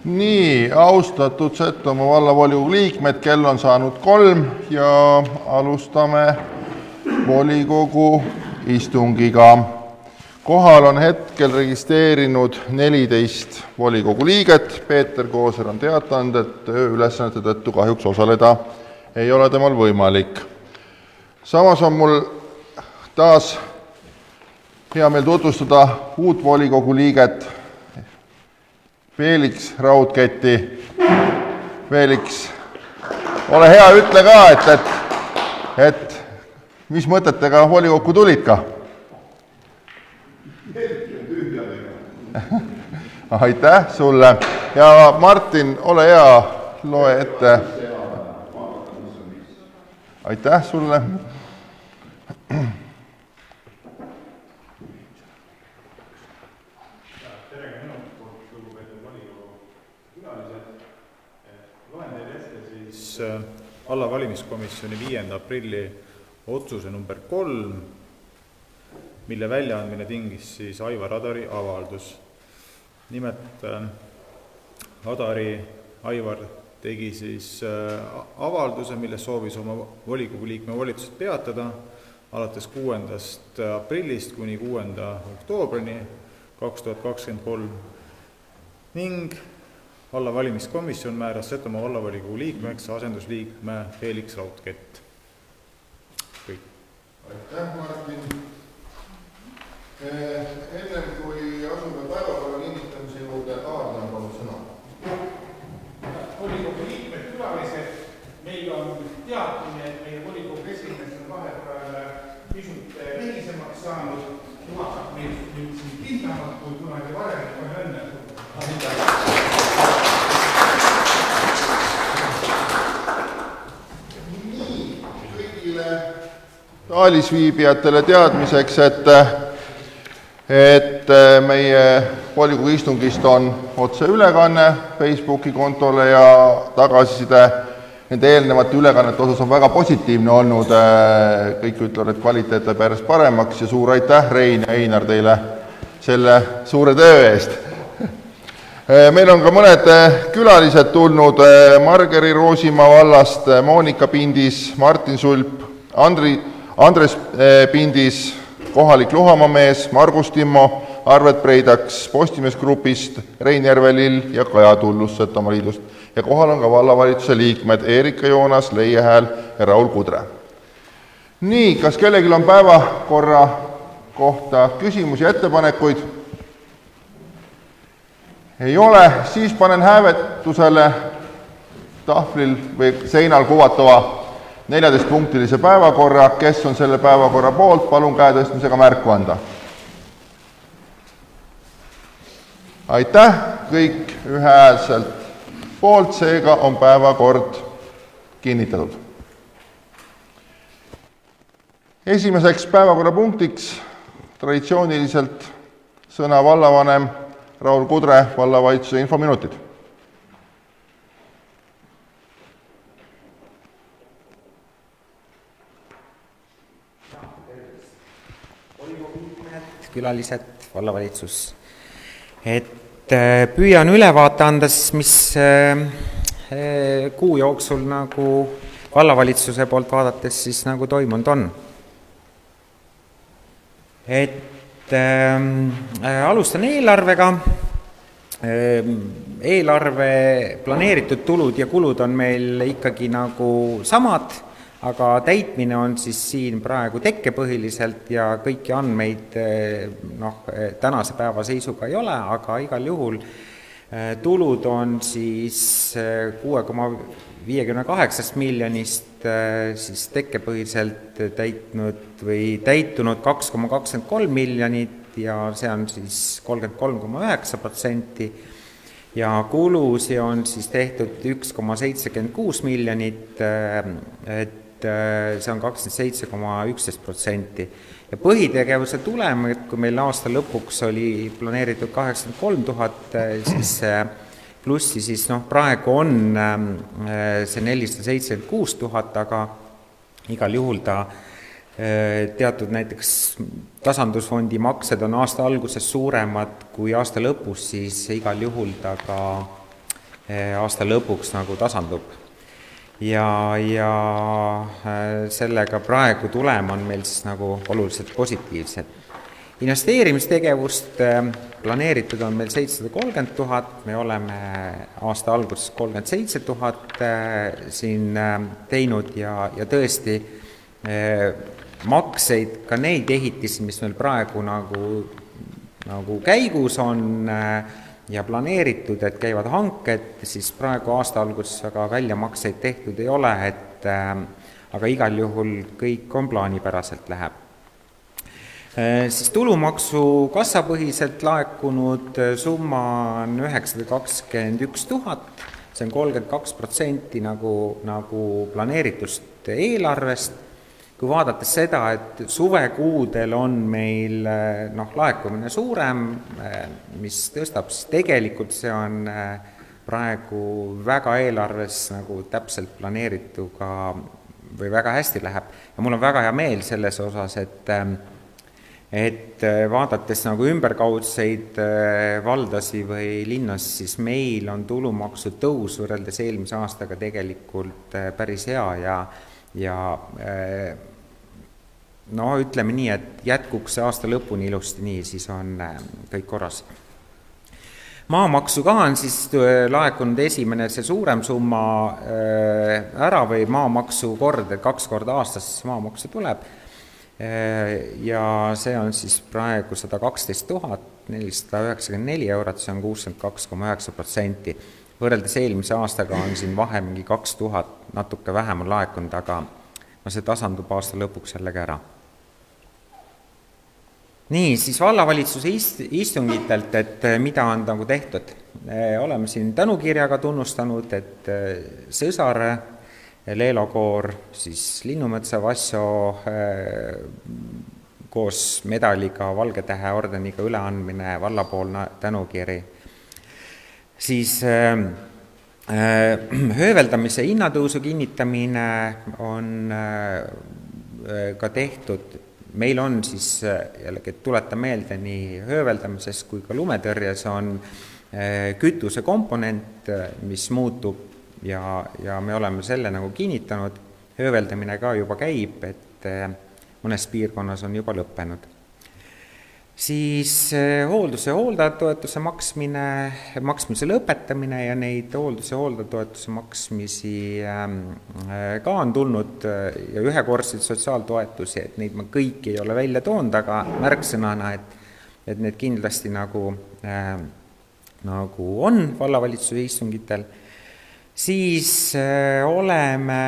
Nii, austatud Setomaa vallavolikogu liikmed, kell on saanud 3 ja alustame volikogu istungiga. Kohal on hetkel registreerinud 14 volikogu liiget. Peeter Kooser on teatanud, et tööülesannete tõttu kahjuks osaleda ei ole temal võimalik. Samas on mul taas hea meel tutvustada uut volikogu liiget, Felix Raudketti. Felix, ole hea, ütle ka, et mis mõtetega volikokku tulid ka? Aitäh sulle. Ja Martin, ole hea, loe ette. Aitäh sulle. Valla valimiskomisjoni 5. aprilli otsuse number 3, mille väljaandmine tingis siis Aivar Adari avaldus. Nimelt Aivar tegi siis avalduse, milles soovis oma volikogu liikme volitused peatada alates 6. aprillist kuni 6. oktoobrini 2023 ning valla valimiskomisjon määras Setomaa vallavolikogu liikmeks asendusliikme Felix Raudkett. Kõik. Aitäh, Martin. Enne kui asume päevakorra kinnitamise juurde, Aarna palun sõna. Volikogu liikmed, külalised, meil on teatamine, et meie volikogu esimees on vahepeal pisut lehisemaks saanud. Juhatab meil siin kindlamalt, kui kunagi varem, kui õnne. Saalis viibijatele teadmiseks, et meie volikogu istungist on otseülekanne Facebooki kontole ja tagasiside nende eelnevate ülekannete osas on väga positiivne olnud. Kõik ütlevad, et kvaliteet läheb järjest paremaks ja suur aitäh, Rein ja Einar, teile selle suure töö eest. Meil on ka mõned külalised tulnud Margeri Roosimaa vallast, Moonika Pindis, Martin Sulp, Andres Pindis, kohalik Luhamaa mees, Margus Timmo, Arvet Preidaks Postimeesgrupist, Rein Järvelill ja Kaja Tullus Setomaa liidust. Ja kohal on ka vallavalitsuse liikmed Eerika Joonas, Leie Hääl ja Raul Kudre. Nii, kas kellelgi on päevakorra kohta küsimusi ja ettepanekuid? Ei ole, siis panen hääletusele tahvlil või seinal kuvatava 14-punktilise päevakorra. Kes on selle päevakorra poolt, palun käe tõstmisega märku anda. Aitäh, kõik ühehäälselt poolt, seega on päevakord kinnitatud. Esimeseks päevakorrapunktiks traditsiooniliselt sõna vallavanem Raul Kudre, vallavalitsuse infominutid. Külalised, vallavalitsus. Püüan ülevaate anda, mis kuu jooksul nagu vallavalitsuse poolt vaadates siis nagu toimunud on. Alustan eelarvega. Eelarve planeeritud tulud ja kulud on meil ikkagi nagu samad, aga täitmine on siis siin praegu tekkepõhiliselt ja kõiki andmeid tänase päeva seisuga ei ole, aga igal juhul tulud on siis 6,58 miljonist siis tekkepõhiselt täitunud 2,23 miljonit ja see on siis 33,9%. Ja kulusi on siis tehtud 1,76 miljonit, see on 27,11%. Ja põhitegevuse tulem, kui meil aasta lõpuks oli planeeritud 83 000, siis plussi, siis praegu on see 476 000, aga igal juhul ta teatud näiteks tasandusfondi maksed on aasta alguses suuremad kui aasta lõpus, siis igal juhul ta ka aasta lõpuks nagu tasandub. Ja sellega praegu tulem on meil siis nagu oluliselt positiivsed. Investeerimistegevust planeeritud on meil 730 000, me oleme aasta alguses 37 000 siin teinud ja tõesti makseid, ka neid ehitisi, mis meil praegu nagu käigus on ja planeeritud, et käivad hanked, siis praegu aasta alguses väga väljamakseid tehtud ei ole, aga igal juhul kõik on plaanipäraselt läheb. Siis tulumaksu kassapõhiselt laekunud summa on 921 000, see on 32% nagu planeeritust eelarvest. Kui vaadates seda, et suvekuudel on meil laekumine suurem, mis tõstab, siis tegelikult see on praegu väga eelarves nagu täpselt planeerituga või väga hästi läheb. Ja mul on väga hea meel selles osas, et vaadates nagu ümberkaudseid valdasi või linnas, siis meil on tulumaksu tõus võrreldes eelmise aastaga tegelikult päris hea ja ütleme nii, et jätkuks see aasta lõpuni ilusti nii, siis on kõik korras. Maamaksu ka on siis laekunud esimene see suurem summa ära või maamaksu kord, et 2 korda aastas maamaksu tuleb ja see on siis praegu 112 494 eurot, see on 62,9%. Võrreldes eelmise aastaga on siin vahe mingi 2000 natuke vähem on laekunud, aga see tasandub aasta lõpuks jällegi ära. Nii, siis vallavalitsuse istungitelt, et mida on nagu tehtud. Oleme siin tänukirjaga tunnustanud, et Sõsar, Leelo koor, siis Linnumõtsa Vasso koos medaliga, Valge Tähe ordeniga üleandmine, vallapoolne tänukiri. Siis hööveldamise hinnatõusu kinnitamine on ka tehtud. Meil on siis, jällegi tuletan meelde, nii hööveldamises kui ka lumetõrjes on kütuse komponent, mis muutub ja me oleme selle nagu kinnitanud. Hööveldamine ka juba käib, et mõnes piirkonnas on juba lõppenud. Siis hoolduse ja hooldajatoetuse maksmise lõpetamine ja neid hoolduse ja hooldajatoetuse maksmisi ka on tulnud ja ühekordseid sotsiaaltoetusi, et neid ma kõiki ei ole välja toonud, aga märksõnana, et need kindlasti nagu on vallavalitsuse istungitel. Siis oleme,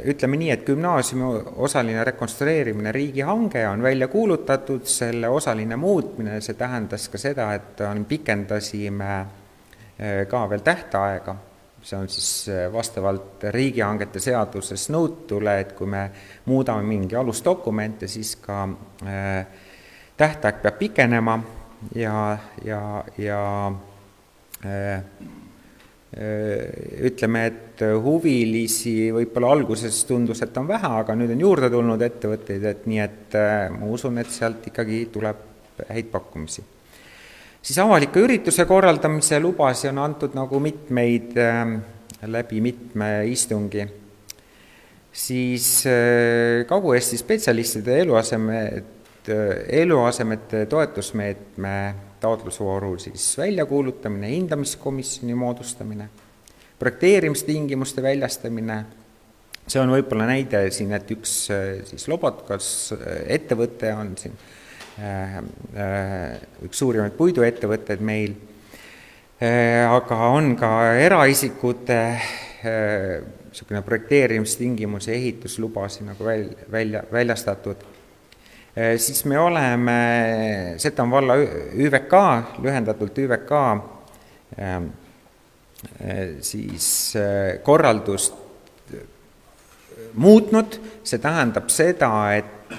ütleme nii, et gümnaasiumi osaline rekonstrueerimine riigihange on välja kuulutatud, selle osaline muutmine, see tähendas ka seda, et pikendasime ka veel tähtaega, see on siis vastavalt riigihangete seaduses nõutule, et kui me muudame mingi alusdokumente, siis ka tähtaeg peab pikenema ja ütleme, et huvilisi võib-olla alguses tundus, et on vähe, aga nüüd on juurde tulnud ettevõtteid, et nii, et ma usun, et sealt ikkagi tuleb häid pakkumisi. Siis avalike ürituse korraldamise lubasi on antud nagu mitmeid läbi mitme istungi. Siis Kagu-Eesti spetsialistide eluasemete toetusmeetme taotlusvooru siis väljakuulutamine, hindamiskomisjoni moodustamine, projekteerimistingimuste väljastamine. See on võib-olla näide siin, et üks siis Lobotkas ettevõte on siin, üks suurimaid puiduettevõtteid meil, aga on ka eraisikute projekteerimistingimusi, ehituslubasi nagu väljastatud. Siis me oleme Setomaa valla ÜVK, lühendatult ÜVK, siis korraldust muutnud. See tähendab seda, et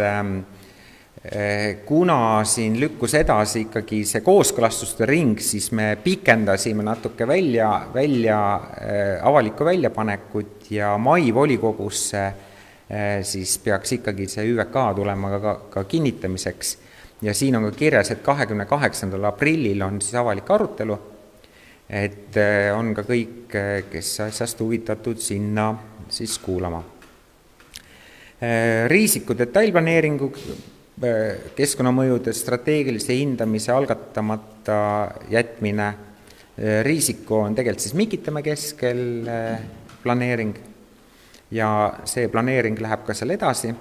kuna siin lükkus edasi ikkagi see kooskõlastuste ring, siis me pikendasime natuke avalikku väljapanekut ja mai volikogusse siis peaks ikkagi see ÜVK tulema ka kinnitamiseks. Ja siin on ka kirjas, et 28. aprillil on siis avalik arutelu, et on ka kõik, kes asjast huvitatud, sinna siis kuulama. Riisiku detailplaneeringu keskkonnamõjude strateegilise hindamise algatamata jätmine. Riisiku on tegelikult siis Mikitamäe keskel planeering ja see planeering läheb ka seal edasi.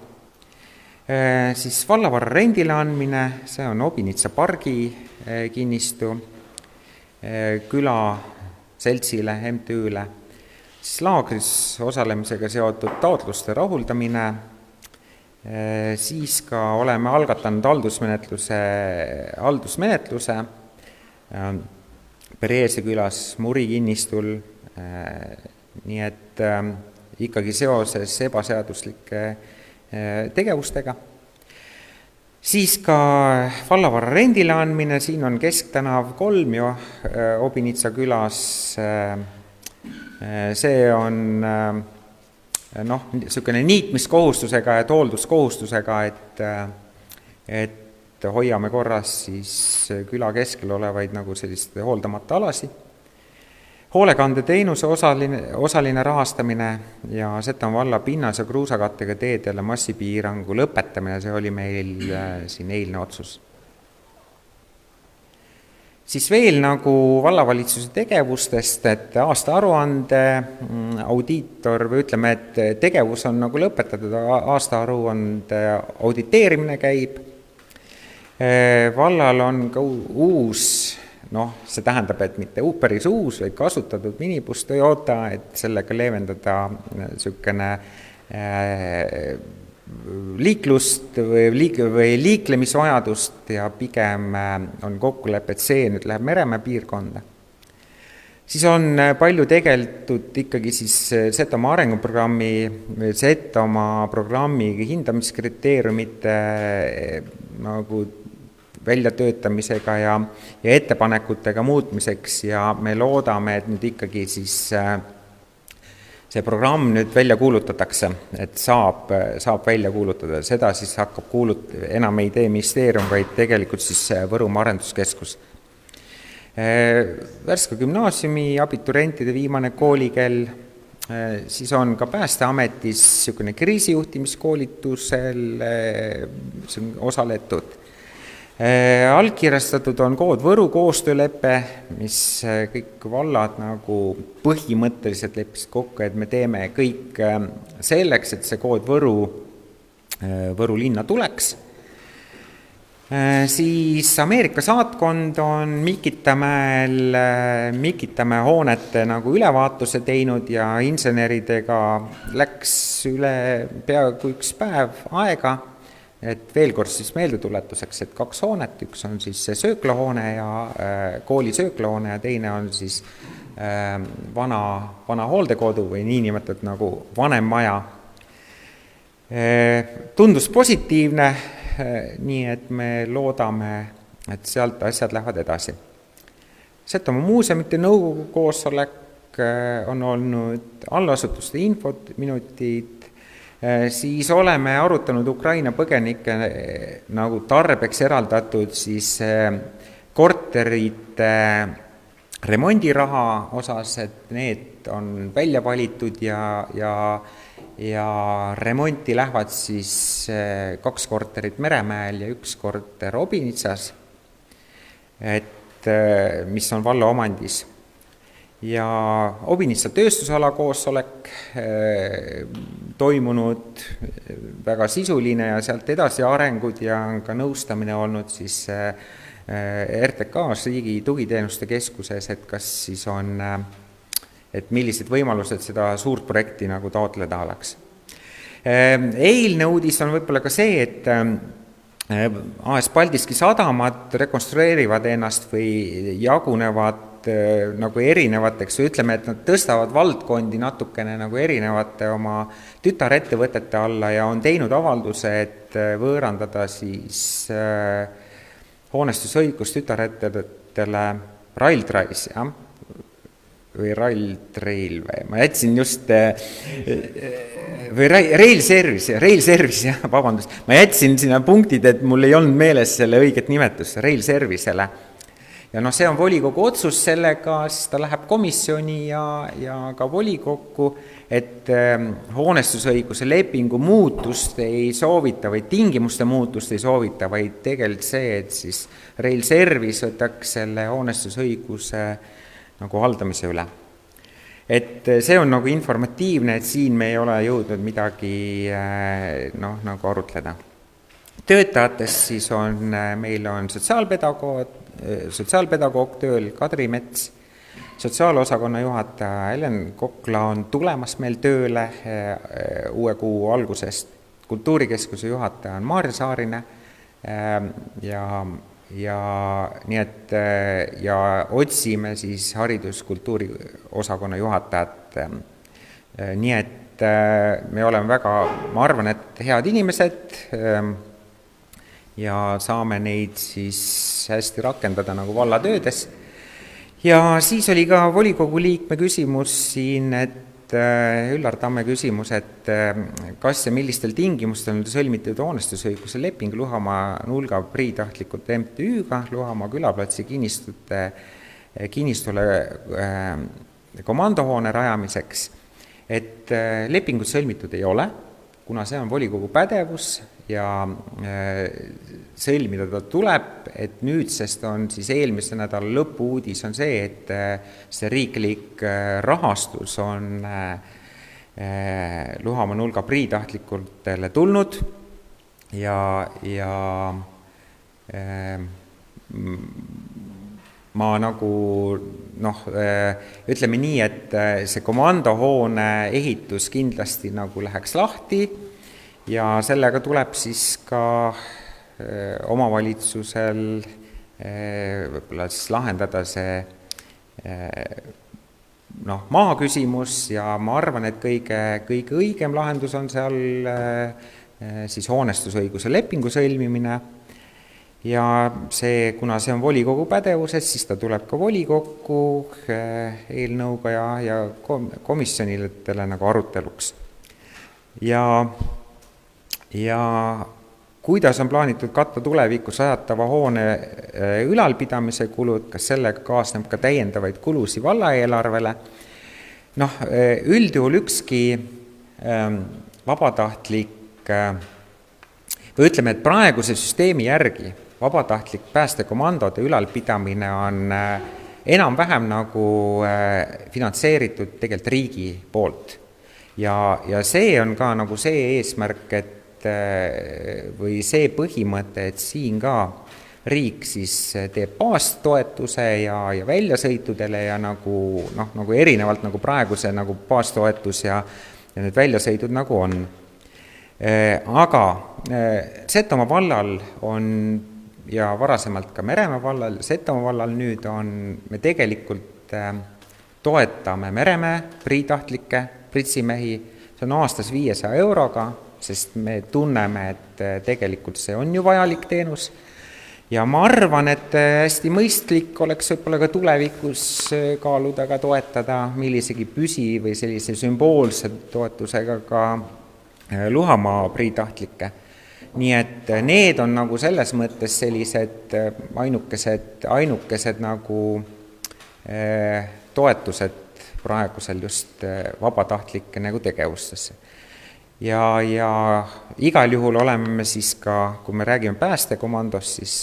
Siis vallavarra rendile andmine, see on Obinitsa pargi kinnistu, küla seltsile, MTÜ-le. Siis laagris osalemisega seotud taotluste rahuldamine, siis ka oleme algatanud haldusmenetluse Pereese külas Muri kinnistul, nii et ikkagi seoses ebaseaduslike tegevustega. Siis ka vallavarra rendile andmine, siin on Kesktänav 3 jo Obinitsa külas, see on niisugune niitmiskohustusega ja hoolduskohustusega, et hoiame korras siis küla keskel olevaid nagu sellist hooldamata alasi. Hoolekandeteenuse osaline rahastamine ja Setomaa valla pinnas- ja kruusakattega teedele massipiirangu lõpetamine, see oli meil siin eilne otsus. Siis veel nagu vallavalitsuse tegevustest, et aastaaruande audiitor või ütleme, et tegevus on nagu lõpetatud, aastaaruande auditeerimine käib. Vallal on ka uus, see tähendab, et mitte päris uus, vaid kasutatud minibus Toyota, et sellega leevendada niisugune liiklust või liiklemisvajadust ja pigem on kokkulepe, et see nüüd läheb Meremäe piirkonda. Siis on palju tegeldud ikkagi siis Setomaa arenguprogrammi, Setomaa programmi hindamiskriteeriumite nagu väljatöötamisega ja ettepanekutega muutmiseks ja me loodame, et nüüd ikkagi siis see programm nüüd välja kuulutatakse, et saab välja kuulutada. Seda siis hakkab enam ei tee ministeerium, vaid tegelikult siis Võrumaa arenduskeskus. Värska gümnaasiumi abiturientide viimane koolikell, siis on ka Päästeametis niisugune kriisijuhtimiskoolitusel osaletud. Allkirjastatud on Kood Võru koostöölepe, mis kõik vallad nagu põhimõtteliselt leppisid kokku, et me teeme kõik selleks, et see Kood Võru linna tuleks. Siis Ameerika saatkond on Mikitamäe hoonete nagu ülevaatuse teinud ja inseneridega läks üle peaaegu üks päev aega. Et veel kord siis meeldetuletuseks, et 2 hoonet, üks on siis see sööklahoone ja kooli sööklahoone ja teine on siis vana hooldekodu või niinimetatud nagu vanem maja. Tundus positiivne, nii et me loodame, et sealt asjad lähevad edasi. Setomaa muuseumite nõukogu koosolek on olnud allasutuste infominutid, siis oleme arutanud Ukraina põgenike nagu tarbeks eraldatud siis korterite remondiraha osas, et need on välja valitud ja remonti lähevad siis 2 korterit Meremäel ja 1 korter Obinitsas, et mis on valla omandis. Ja Obinitsa tööstusala koosolek toimunud väga sisuline ja sealt edasi arengud ja on ka nõustamine olnud siis RTK-s Riigi Tugiteenuste Keskuses, et kas siis on, et millised võimalused seda suurt projekti nagu taotleda oleks. Eilne uudis on võib-olla ka see, et AS Paldiski sadamad rekonstrueerivad ennast või jagunevad nagu erinevateks, ütleme, et nad tõstavad valdkondi natukene nagu erinevate oma tütarettevõtete alla ja on teinud avalduse, et võõrandada siis hoonestusõigus tütarettevõttele Railtrace, jah? Või Railtrail või ma jätsin just või Rail Service, jah, vabandust, ma jätsin sinna punktid, et mul ei olnud meeles selle õiget nimetust, Rail Service'ele. Ja noh, see on volikogu otsus sellega, siis ta läheb komisjoni ja ka volikokku, et hoonestusõiguse lepingu muutust ei soovita või tingimuste muutust ei soovita, vaid tegelikult see, et siis Rail Service võtaks selle hoonestusõiguse nagu haldamise üle. Et see on nagu informatiivne, et siin me ei ole jõudnud midagi nagu arutleda. Töötajatest siis meil on sotsiaalpedagoog tööl Kadri Mets, sotsiaalosakonna juhataja Helen Kokla on tulemas meil tööle uue kuu algusest, kultuurikeskuse juhataja on Maarja Saarine ja nii et ja otsime siis hariduskultuuri osakonna juhatajat. Nii et me oleme väga, ma arvan, et head inimesed ja saame neid siis hästi rakendada nagu vallatöödes. Ja siis oli ka volikogu liikme küsimus siin, et Üllar Tamme küsimus, et kas ja millistel tingimustel on sõlmitud hoonestusõiguse leping Luhamaa Nulga priitahtlikult MTÜ-ga Luhamaa külaplatsi kinnistule komandohoone rajamiseks, et lepingut sõlmitud ei ole, kuna see on volikogu pädevus ja sõlmida ta tuleb, et nüüdsest on siis eelmise nädala lõpu-uudis on see, et see riiklik rahastus on Luhamaa Nulga priitahtlikutele tulnud ja ma nagu ütleme nii, et see komandohoone ehitus kindlasti nagu läheks lahti ja sellega tuleb siis ka omavalitsusel võib-olla siis lahendada see maa küsimus ja ma arvan, et kõige õigem lahendus on seal siis hoonestusõiguse lepingu sõlmimine ja see, kuna see on volikogu pädevuses, siis ta tuleb ka volikokku eelnõuga ja komisjonidele nagu aruteluks. Ja kuidas on plaanitud katta tulevikus ajatava hoone ülalpidamise kulud, kas sellega kaasneb ka täiendavaid kulusi vallaeelarvele? Üldjuhul ükski vabatahtlik, või ütleme, et praeguse süsteemi järgi vabatahtlik päästekomandode ülalpidamine on enam-vähem nagu finantseeritud tegelikult riigi poolt. Ja see on ka nagu see eesmärk, et või see põhimõte, et siin ka riik siis teeb baastoetuse ja väljasõitudele ja nagu erinevalt nagu praeguse nagu baastoetus ja need väljasõidud nagu on. Aga Setomaa vallal on ja varasemalt ka Meremäe vallal, Setomaa vallal nüüd on, me tegelikult toetame Meremäe priitahtlikke pritsimehi, see on aastas 500 euroga, sest me tunneme, et tegelikult see on ju vajalik teenus ja ma arvan, et hästi mõistlik oleks võib-olla ka tulevikus kaaluda ka toetada millisegi püsi või sellise sümboolse toetusega ka Luhamaa priitahtlikke. Nii et need on nagu selles mõttes sellised ainukesed nagu toetused praegusel just vabatahtlike nagu tegevustesse. Ja igal juhul oleme siis ka, kui me räägime päästekomandost, siis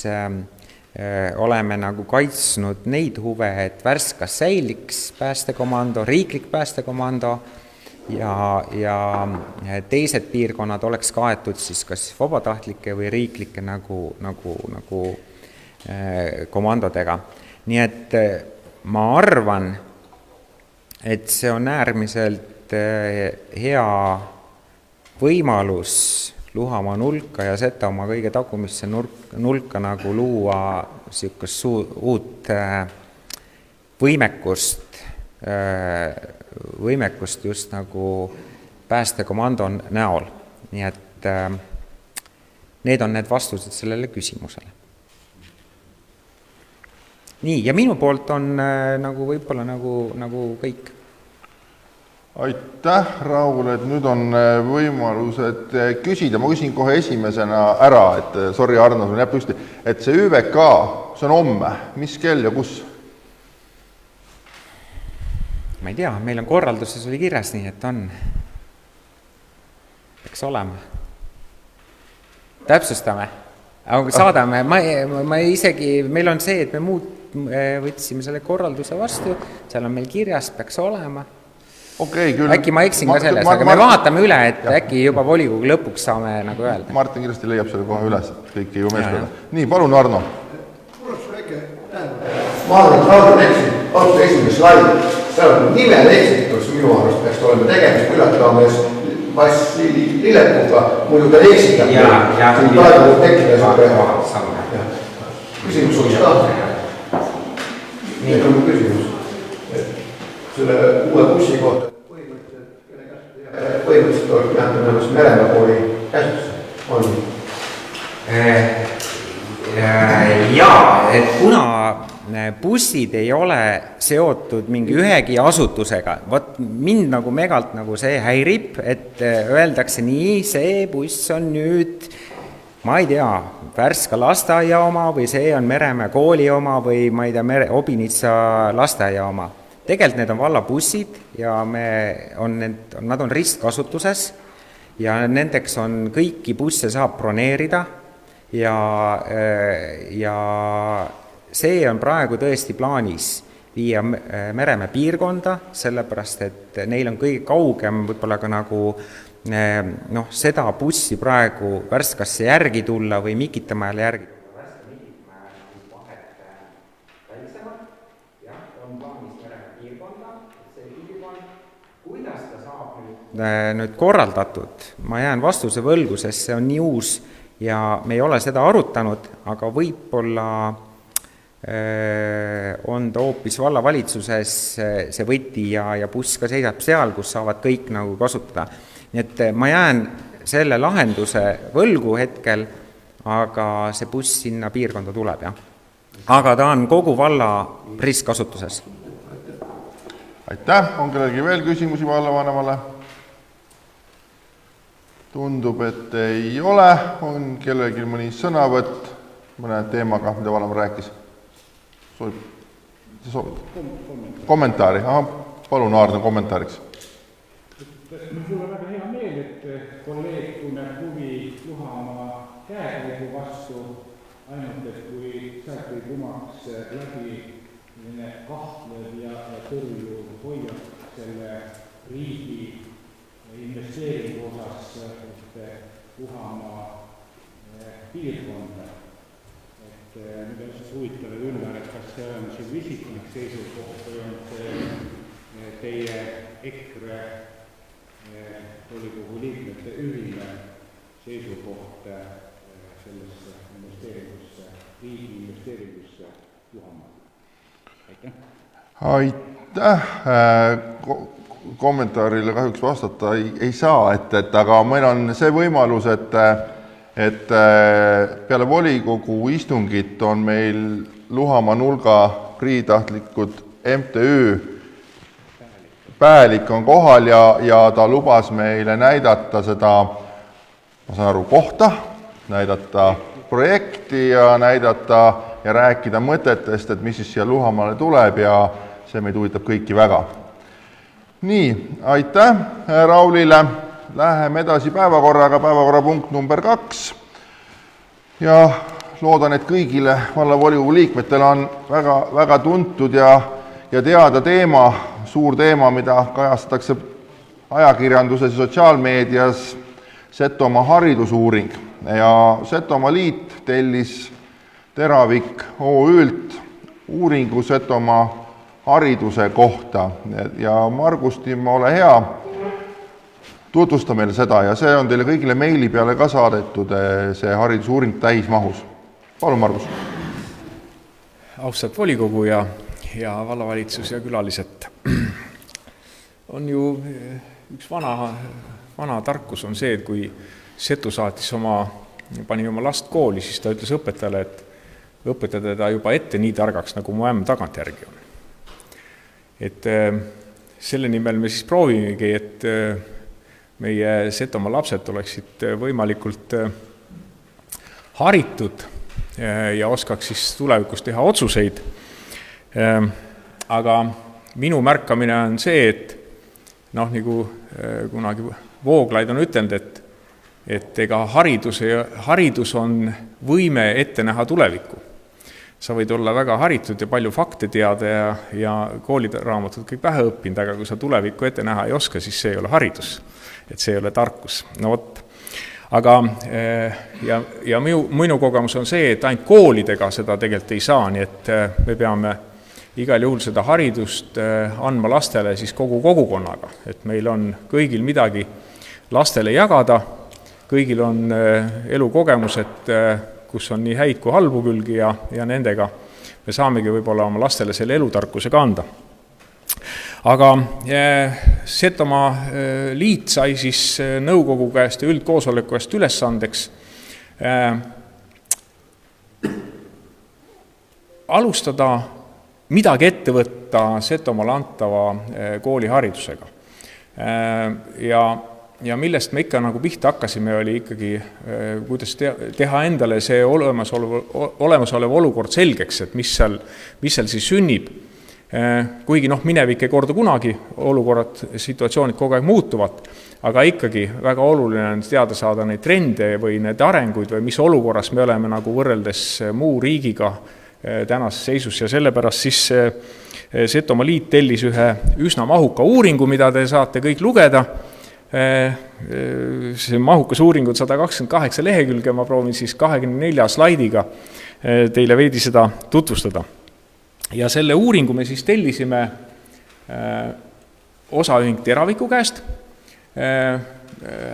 oleme nagu kaitsnud neid huve, et Värskas säiliks päästekomando, riiklik päästekomando ja teised piirkonnad oleks kaetud siis kas vabatahtlike või riiklike nagu komandodega. Nii et ma arvan, et see on äärmiselt hea võimalus Luhamaa nulka ja Setomaa kõige tagumisse nulka nagu luua niisugust uut võimekust just nagu päästekomando näol. Nii et need on need vastused sellele küsimusele. Nii, ja minu poolt on nagu võib-olla nagu kõik. Aitäh, Raul, et nüüd on võimalused küsida. Ma küsin kohe esimesena ära, et sorry, Arno, sul jääb püsti, et see ÜVK, see on homme. Mis kell ja kus? Ma ei tea, meil on korralduses oli kirjas nii, et on. Peaks olema. Täpsustame. Aga saadame. Ma isegi, meil on see, et me võtsime selle korralduse vastu, seal on meil kirjas, peaks olema. Küll. Äkki ma eksin ka selles, aga me vaatame üle, et äkki juba volikogu lõpuks saame nagu öelda. Martin kindlasti leiab selle kohe üles, et kõik ei ju meeskonda. Nii, palun, Arno. Ma arvan, et Raul on eksinud, alusta esimene slaid. Seal on nimel eksitus minu arvast peaks olema tegemist üllatavamees Vassili Lillepuga, muidu ta eksitab. Siin praegu tekkida saab. Küsimus oleks ka. Nii on küsimus. Selle uue bussi kohta põhimõtteliselt oleks pidanud ennast Meremaa kooli käsutusse on. Jaa, et kuna bussid ei ole seotud mingi ühegi asutusega, mind nagu megalt nagu see häirib, et öeldakse nii, see buss on nüüd, ma ei tea, Värska lasteaia oma või see on Meremäe kooli oma või ma ei tea, Obinitsa lasteaia oma. Tegelikult need on vallabussid ja nad on ristkasutuses ja nendeks on kõiki busse saab broneerida ja see on praegu tõesti plaanis viia Meremäe piirkonda, sellepärast et neil on kõige kaugem võib-olla ka nagu seda bussi praegu Värskasse järgi tulla või Mikitamäele järgi tulla. Nüüd korraldatud, ma jään vastuse võlgu, sest see on nii uus ja me ei ole seda arutanud, aga võib-olla on ta hoopis vallavalitsuses see võti ja buss ka seisab seal, kus saavad kõik nagu kasutada. Nii et ma jään selle lahenduse võlgu hetkel, aga see buss sinna piirkonda tuleb, jah. Aga ta on kogu valla ristkasutuses. Aitäh, on kellelgi veel küsimusi vallavanemale? Tundub, et ei ole. On kellelgi mõni sõnavõtt mõne teemaga, mida vallavanem rääkis? Kommentaari. Palun, Aarne, kommentaariks. Mul on väga hea meel, et kolleeg tunneb huvi Luhamaa käekäigu vastu, ainult et kui sealt võib umaks läbi kahtlev ja tõrju hoiab selle riigi investeeringu osas Luhamaa piirkonda. Nüüd on siis huvitav üllar, et kas see on siin isiklik seisukoht või on see teie EKRE volikogu liikmete ühine seisukoht sellesse investeeringusse, riigi investeeringusse Luhamaa. Aitäh. Kommentaarile kahjuks vastata ei saa, aga meil on see võimalus, et peale volikogu istungit on meil Luhamaa nulga priitahtlikud MTÜ Päälik on kohal ja ta lubas meile näidata seda, ma saan aru, kohta, näidata projekti ja näidata ja rääkida mõtetest, et mis siis siia Luhamaale tuleb ja see meid huvitab kõiki väga. Nii, aitäh Raulile. Läheme edasi päevakorraga, päevakorrapunkt number 2. Ja loodan, et kõigile vallavolikogu liikmetele on väga tuntud ja teada teema, suur teema, mida kajastatakse ajakirjanduses ja sotsiaalmeedias, Setomaa haridusuuring. Ja Setomaa liit tellis Teravik OÜ-lt uuringu Setomaa hariduse kohta ja Margus Timmo, ole hea, tutvusta meile seda ja see on teile kõigile meili peale ka saadetud, see haridusuuring täismahus. Palun, Margus. Austatud volikogu ja ja vallavalitsus ja külalised. On ju üks vana tarkus on see, et kui Setu pani oma last kooli, siis ta ütles õpetajale, et õpetada teda juba ette nii targaks, nagu mu ämm tagantjärgi on. Et selle nimel me siis proovimegi, et meie Setomaa lapsed oleksid võimalikult haritud ja oskaks siis tulevikus teha otsuseid. Aga minu märkamine on see, et nagu kunagi Vooglaid on ütelnud, et ega haridus on võime ette näha tulevikku. Sa võid olla väga haritud ja palju fakte teada ja kooliraamatud kõik vähe õppinud, aga kui sa tulevikku ette näha ei oska, siis see ei ole haridus. Et see ei ole tarkus. No võt. Aga ja minu kogemus on see, et ainult koolidega seda tegelikult ei saa, nii et me peame igal juhul seda haridust andma lastele siis kogu kogukonnaga. Et meil on kõigil midagi lastele jagada, kõigil on elukogemused, kus on nii häid kui halbu külgi ja nendega me saamegi võib-olla oma lastele selle elutarkusega anda. Aga Setomaa liit sai siis nõukogu käest ja üldkoosoleku käest ülesandeks alustada midagi ette võtta Setomaale antava kooliharidusega. Ja millest me ikka nagu pihta hakkasime, oli ikkagi, kuidas teha endale see olemasolev olukord selgeks, et mis seal siis sünnib. Kuigi minevik ei korda kunagi, olukorrad, situatsioonid kogu aeg muutuvad, aga ikkagi väga oluline on teada saada neid trende või need arenguid või mis olukorras me oleme nagu võrreldes muu riigiga tänases seisus ja sellepärast siis Setomaa liit tellis ühe üsna mahuka uuringu, mida te saate kõik lugeda. See mahukas uuringud 128 lehekülge, ma proovin siis 24 slaidiga teile veidi seda tutvustada. Ja selle uuringu me siis tellisime osaühing Teraviku käest.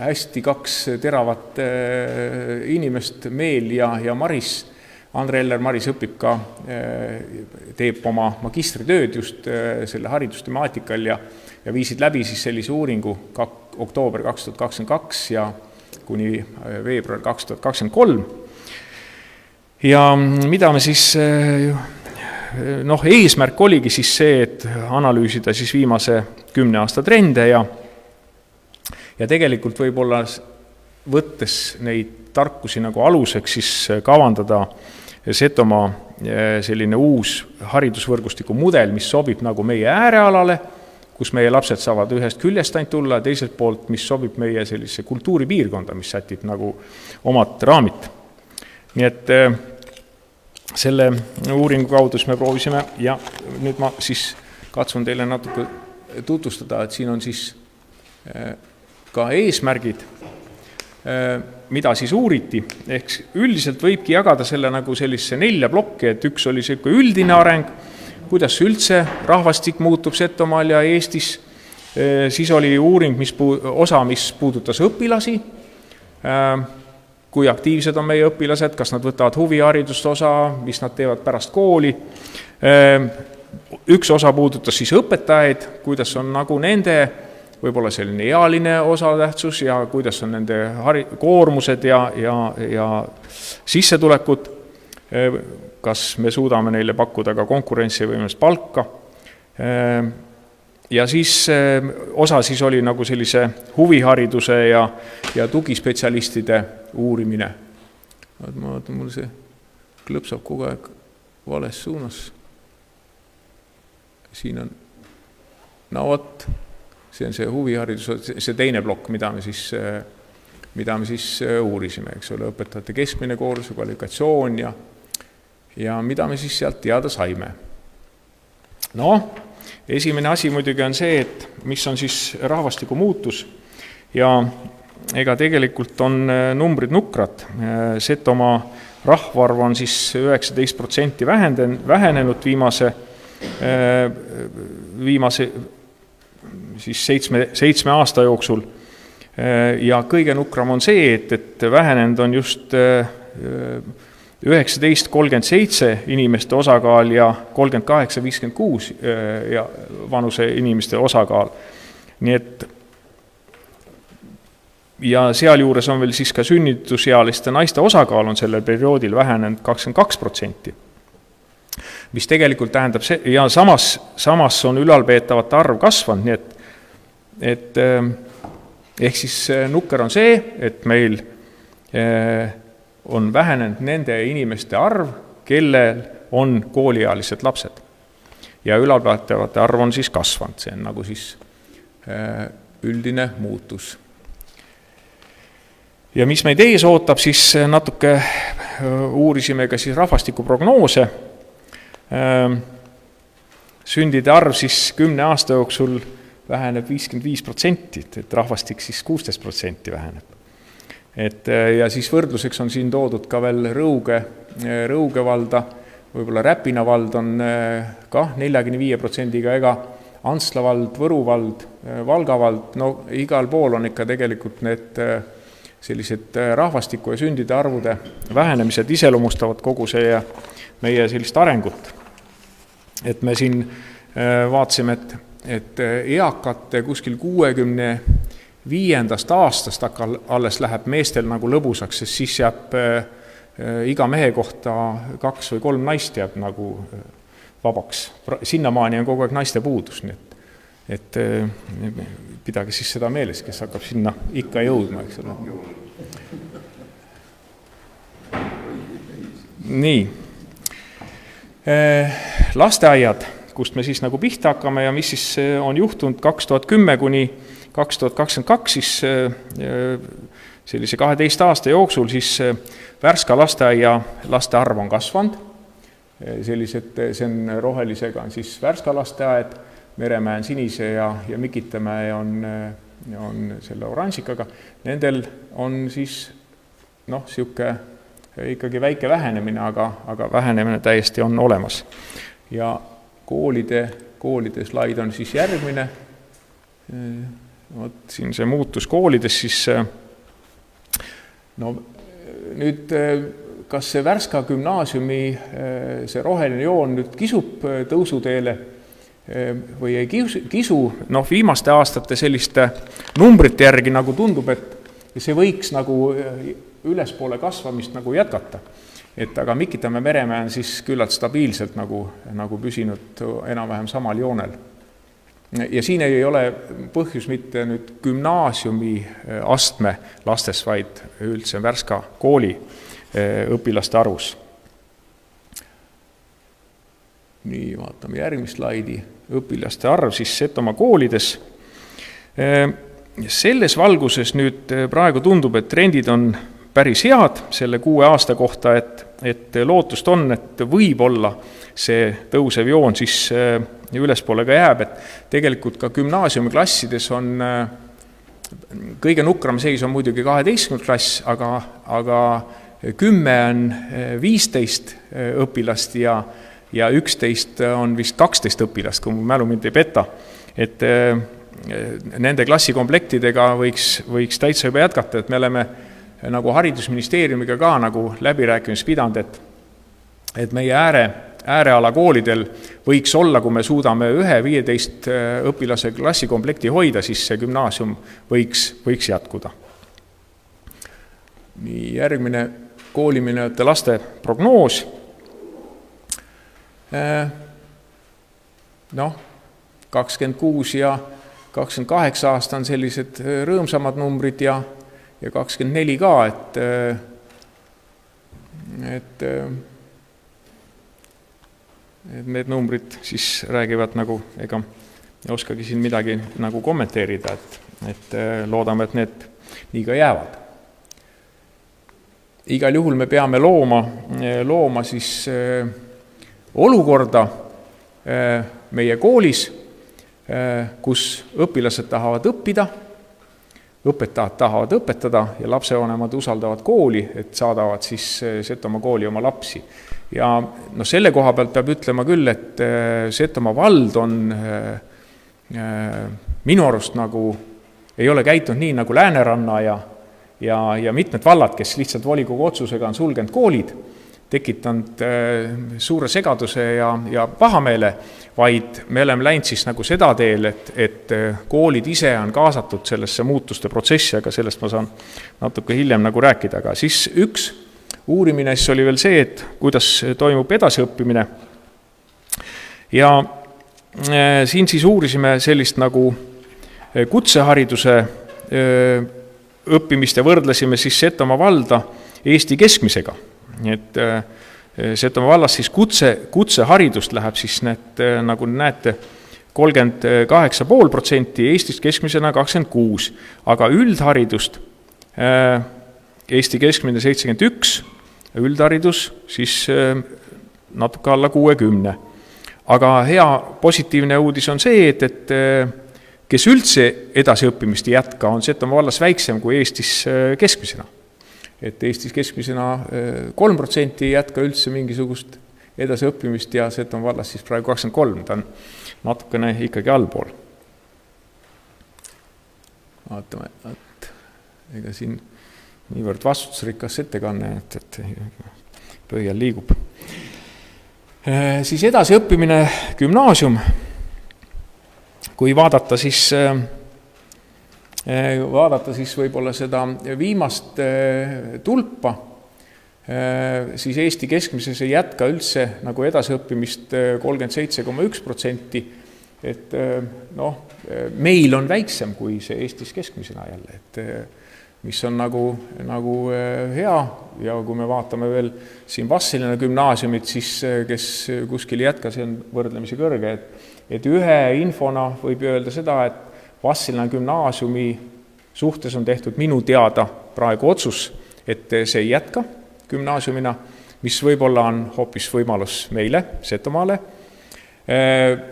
Hästi 2 teravat inimest, Meel ja Maris. Andre-Eller Maris õpib ka, teeb oma magistritööd just selle haridustemaatikal ja viisid läbi siis sellise uuringu oktoober 2022 ja kuni veebruar 2023. Ja mida me siis, eesmärk oligi siis see, et analüüsida siis viimase 10 aasta trende ja tegelikult võib-olla võttes neid tarkusi nagu aluseks siis kavandada Setomaa selline uus haridusvõrgustiku mudel, mis sobib nagu meie äärealale, kus meie lapsed saavad ühest küljest ainult tulla, teiselt poolt, mis sobib meie sellise kultuuripiirkonda, mis sätib nagu omad raamid. Nii et selle uuringu kaudu me proovisime ja nüüd ma siis katsun teile natuke tutvustada, et siin on siis ka eesmärgid, mida siis uuriti, ehk üldiselt võibki jagada selle nagu sellisse 4 plokki, et üks oli selline üldine areng, kuidas üldse rahvastik muutub Setomaal ja Eestis, siis oli uuring, mis puudutas õpilasi, kui aktiivsed on meie õpilased, kas nad võtavad huviharidust osa, mis nad teevad pärast kooli, üks osa puudutas siis õpetajaid, kuidas on nagu nende võib-olla selline ealine osatähtsus ja kuidas on nende koormused ja sissetulekud, kas me suudame neile pakkuda ka konkurentsivõimelist palka. Ja siis osa siis oli nagu sellise huvihariduse ja tugispetsialistide uurimine. Ma vaatan, mul see klõpsab kogu aeg vales suunas. Siin on, see on see huviharidus, see teine plokk, mida me siis uurisime, eks ole, õpetajate keskmine koolituse kvalifikatsioon ja mida me siis sealt teada saime. Esimene asi muidugi on see, et mis on siis rahvastiku muutus ja ega tegelikult on numbrid nukrad. Setomaa rahvaarv on siis 19% vähenenud viimase siis 7 aasta jooksul ja kõige nukram on see, et vähenenud on just 19-37 inimeste osakaal ja 38-56 ja vanuse inimeste osakaal. Nii et ja sealjuures on veel siis ka sünnitusealiste naiste osakaal on sellel perioodil vähenenud 22%. Mis tegelikult tähendab see, ja samas on ülalpeetavate arv kasvanud, nii et ehk siis nukker on see, et meil on vähenenud nende inimeste arv, kellel on kooliealised lapsed. Ja ülalpeetavate arv on siis kasvanud, see on nagu siis üldine muutus. Ja mis meid ees ootab, siis natuke uurisime ka siis rahvastikuprognoose. Sündide arv siis 10 aasta jooksul väheneb 55%, et rahvastik siis 16% väheneb. Ja siis võrdluseks on siin toodud ka veel Rõuge valda, võib-olla Räpina vald on ka 45%-ga, ega Antsla vald, Võru vald, Valga vald, no igal pool on ikka tegelikult need sellised rahvastiku ja sündide arvude vähenemised iseloomustavad kogu see meie sellist arengut. Et me siin vaatasime, et eakate kuskil 65. aastast alles läheb meestel nagu lõbusaks, sest siis jääb iga mehe kohta 2 või 3 naist jääb nagu vabaks. Sinnamaani on kogu aeg naiste puudus, nii et pidage siis seda meeles, kes hakkab sinna ikka jõudma, eks ole. Nii. Lasteaiad, kust me siis nagu pihta hakkame ja mis siis on juhtunud 2010 kuni 2022, siis sellise 12 aasta jooksul siis Värska lasteaia laste arv on kasvanud. Sellised, see on rohelisega on siis Värska lasteaed, Meremäe on sinise ja Mikitamäe on selle oranžikaga. Nendel on siis siuke ikkagi väike vähenemine, aga vähenemine täiesti on olemas. Ja koolide slaid on siis järgmine. Siin see muutus koolides siis, nüüd kas see Värska gümnaasiumi see roheline joon nüüd kisub tõusuteele või ei kisu, viimaste aastate selliste numbrite järgi nagu tundub, et see võiks nagu ülespoole kasvamist nagu jätkata. Aga Mikitamäe Meremäe on siis küllalt stabiilselt nagu püsinud enam-vähem samal joonel. Ja siin ei ole põhjus mitte nüüd gümnaasiumi astme lastes, vaid üldse Värska kooli õpilaste arvus. Nii, vaatame järgmist slaidi. Õpilaste arv siis Setomaa koolides. Selles valguses nüüd praegu tundub, et trendid on päris head selle 6 aasta kohta, et lootust on, et võib-olla see tõusev joon siis ülespoole ka jääb, et tegelikult ka gümnaasiumiklassides on kõige nukram seis on muidugi 12. klass, aga 10 on 15 õpilast ja 11 on vist 12 õpilast, kui mu mälu mind ei peta. Et nende klassikomplektidega võiks täitsa juba jätkata, et me oleme nagu haridusministeeriumiga ka nagu läbirääkimist pidanud, et meie ääreala koolidel võiks olla, kui me suudame 1-15 õpilase klassikomplekti hoida, siis see gümnaasium võiks jätkuda. Nii, järgmine kooliminevate laste prognoos. 26 ja 28 aasta on sellised rõõmsamad numbrid ja 24 ka, et need numbrid siis räägivad nagu, ega ei oskagi siin midagi nagu kommenteerida, et loodame, et need nii ka jäävad. Igal juhul me peame looma siis olukorda meie koolis, kus õpilased tahavad õppida, õpetajad tahavad õpetada ja lapsevanemad usaldavad kooli, et saadavad siis Setomaa kooli oma lapsi. Ja selle koha pealt peab ütlema küll, et Setomaa vald on minu arust nagu ei ole käitunud nii nagu Lääneranna ja mitmed vallad, kes lihtsalt volikogu otsusega on sulgenud koolid. tekitanud suure segaduse ja pahameele, vaid me oleme läinud siis nagu seda teel, et koolid ise on kaasatud sellesse muutuste protsessi, aga sellest ma saan natuke hiljem nagu rääkida. Aga siis üks uurimine siis oli veel see, et kuidas toimub edasiõppimine. Ja siin siis uurisime sellist nagu kutsehariduse õppimist ja võrdlesime siis Setomaa valda Eesti keskmisega. Et Setomaa vallas siis kutseharidust läheb siis nagu näete 38,5%, Eestis keskmisena 26%, aga üldharidust Eesti keskmine 71%, üldharidus siis natuke alla 60%. Aga hea positiivne uudis on see, et kes üldse edasiõppimist ei jätka, on Setomaa vallas väiksem kui Eestis keskmisena. Et Eestis keskmisena 3% ei jätka üldse mingisugust edasiõppimist ja Setomaa vallas siis praegu 23%, ta on natukene ikkagi allpool. Vaatame, et ega siin niivõrd vastutusrikas ettekanne, et pöial liigub. Siis edasiõppimine gümnaasium, kui vaadata siis võib-olla seda viimast tulpa, siis Eesti keskmises ei jätka üldse nagu edasiõppimist 37,1%, et meil on väiksem kui see Eestis keskmisena jälle, et mis on nagu hea ja kui me vaatame veel siin Vassilina gümnaasiumit, siis kes kuskil jätka, see on võrdlemisi kõrge, et ühe infona võib öelda seda, et Vassilina gümnaasiumi suhtes on tehtud minu teada praegu otsus, et see ei jätka gümnaasiumina, mis võib-olla on hoopis võimalus meile, Setomaale.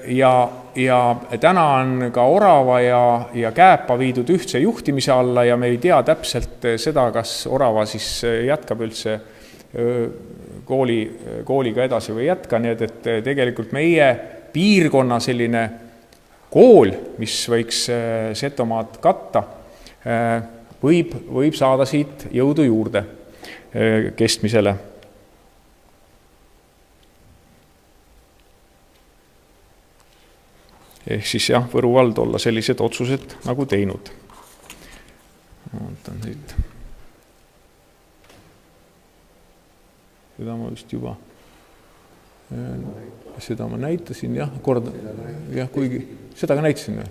Ja täna on ka Orava ja Kääpa viidud ühtse juhtimise alla ja me ei tea täpselt seda, kas Orava siis jätkab üldse kooliga edasi või jätka, nii et tegelikult meie piirkonna selline kool, mis võiks Setomaad katta, võib saada siit jõudu juurde kestmisele. Ehk siis jah, Võru vald olla sellised otsused nagu teinud. Vaatan siit. Seda ma vist juba seda ma näitasin, jah, korda, jah, kuigi seda ka näitasin.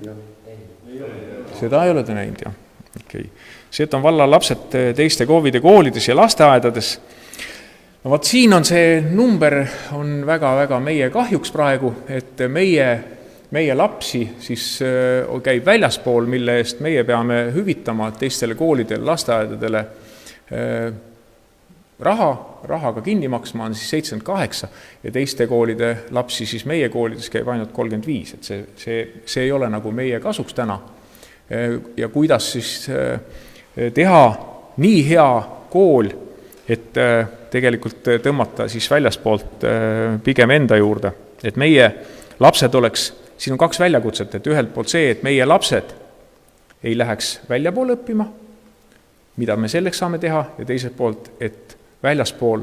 Seda ei ole te näinud, jah. Okay. Seton valla lapsed teiste KOV-ide koolides ja lasteaedades. No vaat siin on see number on väga-väga meie kahjuks praegu, et meie lapsi siis käib väljaspool, mille eest meie peame hüvitama teistele koolidele, lasteaedadele rahaga kinni maksma on siis 78 ja teiste koolide lapsi siis meie koolides käib ainult 35, et see ei ole nagu meie kasuks täna. Ja kuidas siis teha nii hea kool, et tegelikult tõmmata siis väljaspoolt pigem enda juurde, et meie lapsed oleks, siin on kaks väljakutset, et ühelt poolt see, et meie lapsed ei läheks väljapoole õppima, mida me selleks saame teha, ja teiselt poolt, et väljaspool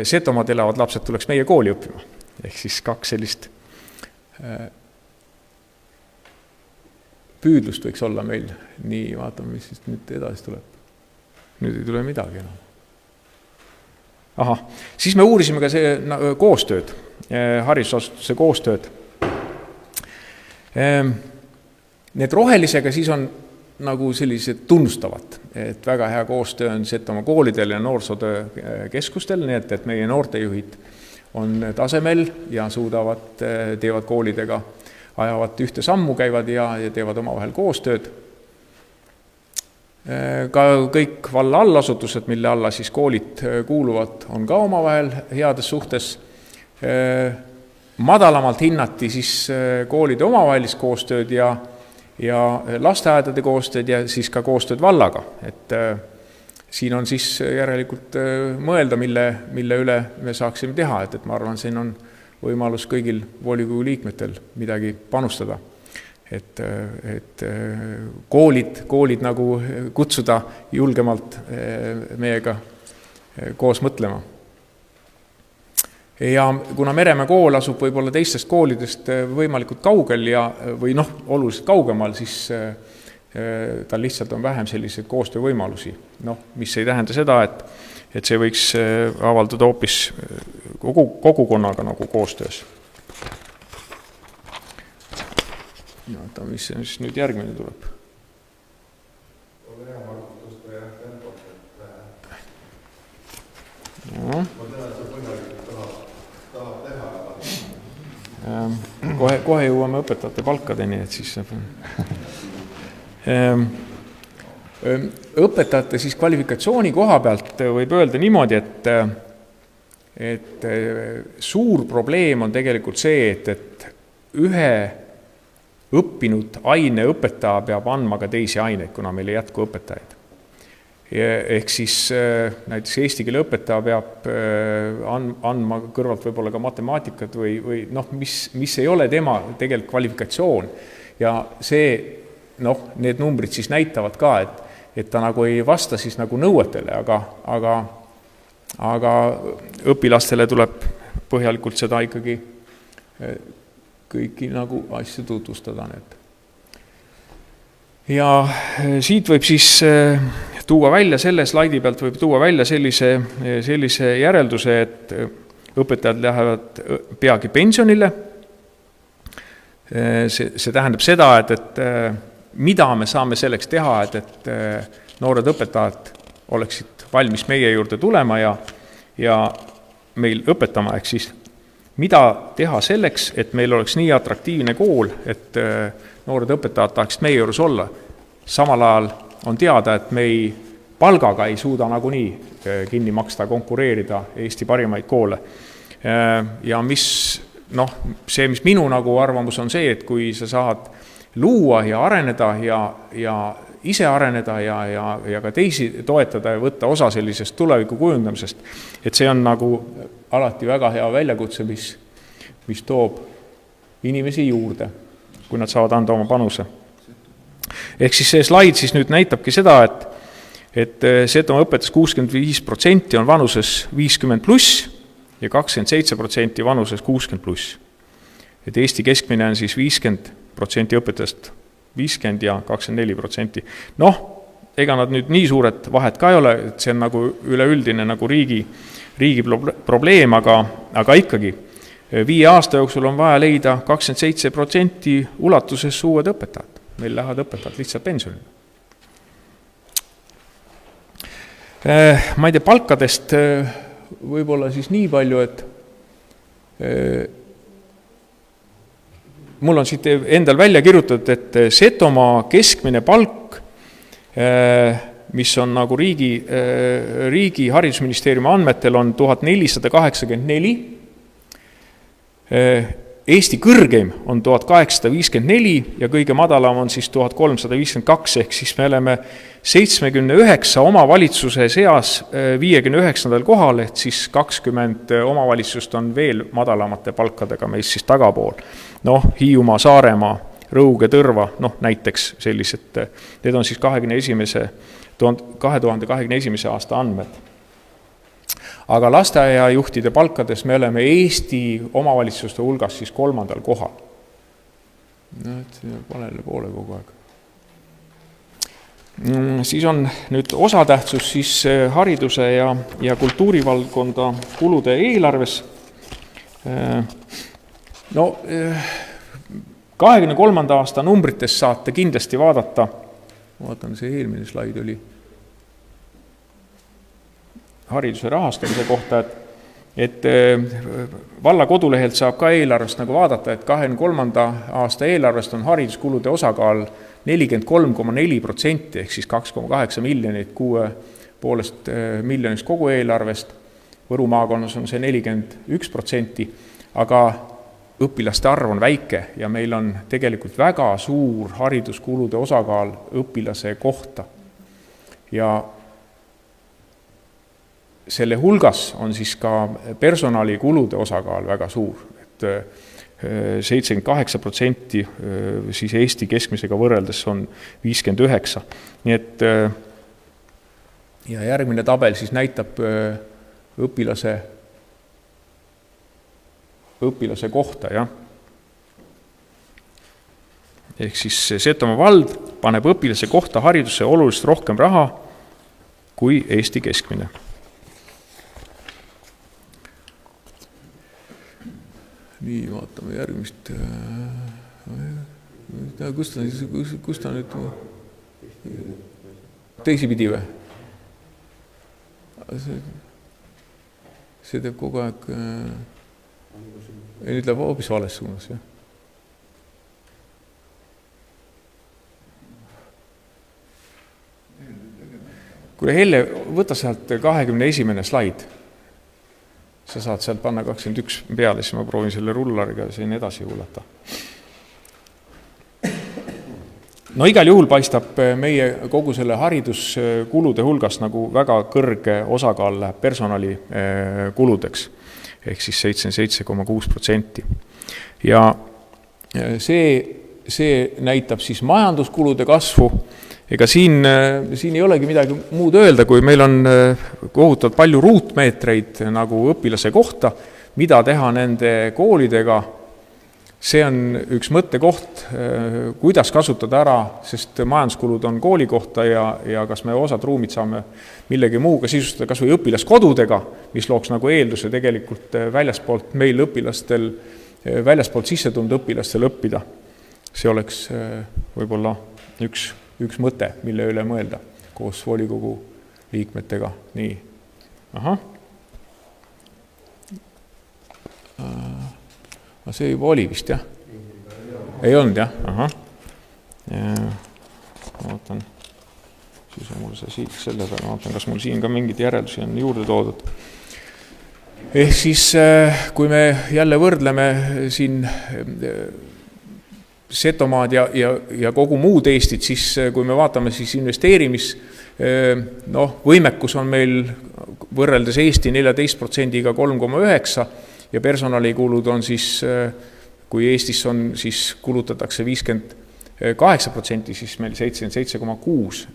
Setomaad elavad lapsed tuleks meie kooli õppima. Ehk siis kaks sellist püüdlust võiks olla meil. Nii, vaatame, mis siis nüüd edasi tuleb. Nüüd ei tule midagi enam. Aha, siis me uurisime ka see koostööd, haridusasutuse koostööd. Need rohelisega siis on nagu sellised tunnustavad, et väga hea koostöö on Setomaa koolidel ja noorsootöö keskustel, nii et meie noortejuhid on tasemel ja suudavad, teevad koolidega, ajavad ühte sammu, käivad ja teevad omavahel koostööd. Ka kõik valla allasutused, mille alla siis koolid kuuluvad, on ka omavahel heades suhtes. Madalamalt hinnati siis koolide omavahelist koostööd ja lasteaedade koostööd ja siis ka koostööd vallaga. Et siin on siis järelikult mõelda, mille üle me saaksime teha, et ma arvan, siin on võimalus kõigil volikogu liikmetel midagi panustada. Et koolid nagu kutsuda julgemalt meiega koos mõtlema. ja kuna Meremäe kool asub võib-olla teistest koolidest võimalikult kaugel või oluliselt kaugemal, siis tal lihtsalt on vähem selliseid koostöövõimalusi. Mis ei tähenda seda, et see võiks avalduda hoopis kogukonnaga nagu koostöös. Mis nüüd järgmine tuleb? Kohe jõuame õpetajate palkadeni, et siis õpetajate siis kvalifikatsiooni koha pealt võib öelda niimoodi, et suur probleem on tegelikult see, et ühe õppinud aineõpetaja peab andma ka teisi aineid, kuna meil ei jätku õpetajaid. Ehk siis näiteks eesti keele õpetaja peab andma kõrvalt võib-olla ka matemaatikat või mis ei ole tema tegelikult kvalifikatsioon. Ja see, need numbrid siis näitavad ka, et ta nagu ei vasta siis nagu nõuetele, aga õpilastele tuleb põhjalikult seda ikkagi kõiki nagu asju tutvustada. Ja siit võib siis tuua välja, selle slaidi pealt võib tuua välja sellise järelduse, et õpetajad lähevad peagi pensionile. See tähendab seda, et mida me saame selleks teha, et noored õpetajad oleksid valmis meie juurde tulema ja meil õpetama, ehk siis mida teha selleks, et meil oleks nii atraktiivne kool, et noored õpetajad tahaksid meie juures olla. Samal ajal on teada, et me palgaga ei suuda nagunii kinni maksta, konkureerida Eesti parimaid koole. Ja mis minu nagu arvamus on see, et kui sa saad luua ja areneda ja ise areneda ja ka teisi toetada ja võtta osa sellisest tuleviku kujundamisest, et see on nagu alati väga hea väljakutse, mis toob inimesi juurde, kui nad saavad anda oma panuse. Ehk siis see slaid siis nüüd näitabki seda, et Setomaa õpetas 65% on vanuses 50+ ja 27% vanuses 60+. Et Eesti keskmine on siis 50% õpetajast 50 ja 24%. Ega nad nüüd nii suured vahet ka ei ole, et see on nagu üleüldine nagu riigi probleem, aga ikkagi 5 aasta jooksul on vaja leida 27% ulatuses uued õpetajad. Meil lähevad õpetajad lihtsalt pensionile. Ma ei tea, palkadest võib-olla siis nii palju, et mul on siit endal välja kirjutatud, et Setomaa keskmine palk, mis on nagu riigi haridusministeeriumi andmetel on 1484, Eesti kõrgeim on 1854 ja kõige madalam on siis 1352, ehk siis me oleme 79 omavalitsuse seas 59. kohal, ehk siis 20 omavalitsust on veel madalamate palkadega meist siis tagapool. Hiiumaa, Saaremaa, Rõuge, Tõrva, näiteks sellised, need on siis 2021. aasta andmed. Aga lasteaiajuhtide palkades me oleme Eesti omavalitsuste hulgas siis 3. kohal. Valele poole kogu aeg. Siis on nüüd osatähtsus siis hariduse ja kultuurivaldkonda kulude eelarves. 23. aasta numbrites saate kindlasti vaadata, vaatan, see eelmine slaid oli hariduse rahastamise kohta, et valla kodulehelt saab ka eelarvest nagu vaadata, et 23. aasta eelarvest on hariduskulude osakaal 43,4%, ehk siis 2,8 miljonit 6,5 miljonist kogu eelarvest. Võru maakonnas on see 41%, aga õpilaste arv on väike ja meil on tegelikult väga suur hariduskulude osakaal õpilase kohta. Ja selle hulgas on siis ka personalikulude osakaal väga suur, et 78% siis Eesti keskmisega võrreldes on 59. Nii et ja järgmine tabel siis näitab õpilase õpilase kohta, jah. Ehk siis Setomaa vald paneb õpilase kohta haridusse oluliselt rohkem raha kui Eesti keskmine. Nii, vaatame järgmist. Kus ta nüüd teisipidi või? See teeb kogu aeg, nüüd läheb hoopis vales suunas, jah. Kui Helle, võta sealt 21. slaid, sa saad sealt panna 21 peale, siis ma proovin selle rullariga siin edasi huulata. No igal juhul paistab meie kogu selle hariduskulude hulgas nagu väga kõrge osakaal läheb personalikuludeks, ehk siis 77,6%. Ja see näitab siis majanduskulude kasvu. Ega siin ei olegi midagi muud öelda, kui meil on kohutavalt palju ruutmeetreid nagu õpilase kohta, mida teha nende koolidega. See on üks mõttekoht, kuidas kasutada ära, sest majanduskulud on kooli kohta ja kas me osad ruumid saame millegi muuga sisustada, kas või õpilaskodudega, mis looks nagu eelduse tegelikult väljaspoolt meil õpilastel, väljaspoolt sisse tulnud õpilastel õppida. See oleks võib-olla üks mõte, mille üle mõelda koos volikogu liikmetega. Nii. Ahah. See juba oli vist, jah? Ei olnud, jah? Ahah. Vaatan, siis on mul see siit selle peale, vaatan, kas mul siin ka mingid järeldusi on juurde toodud. Ehk siis, kui me jälle võrdleme siin Setomaad ja kogu muud Eestit, siis kui me vaatame siis investeerimis, võimekus on meil võrreldes Eesti 14%-ga 3,9 ja personalikulud on siis, kui Eestis on, siis kulutatakse 58%, siis meil 77,6.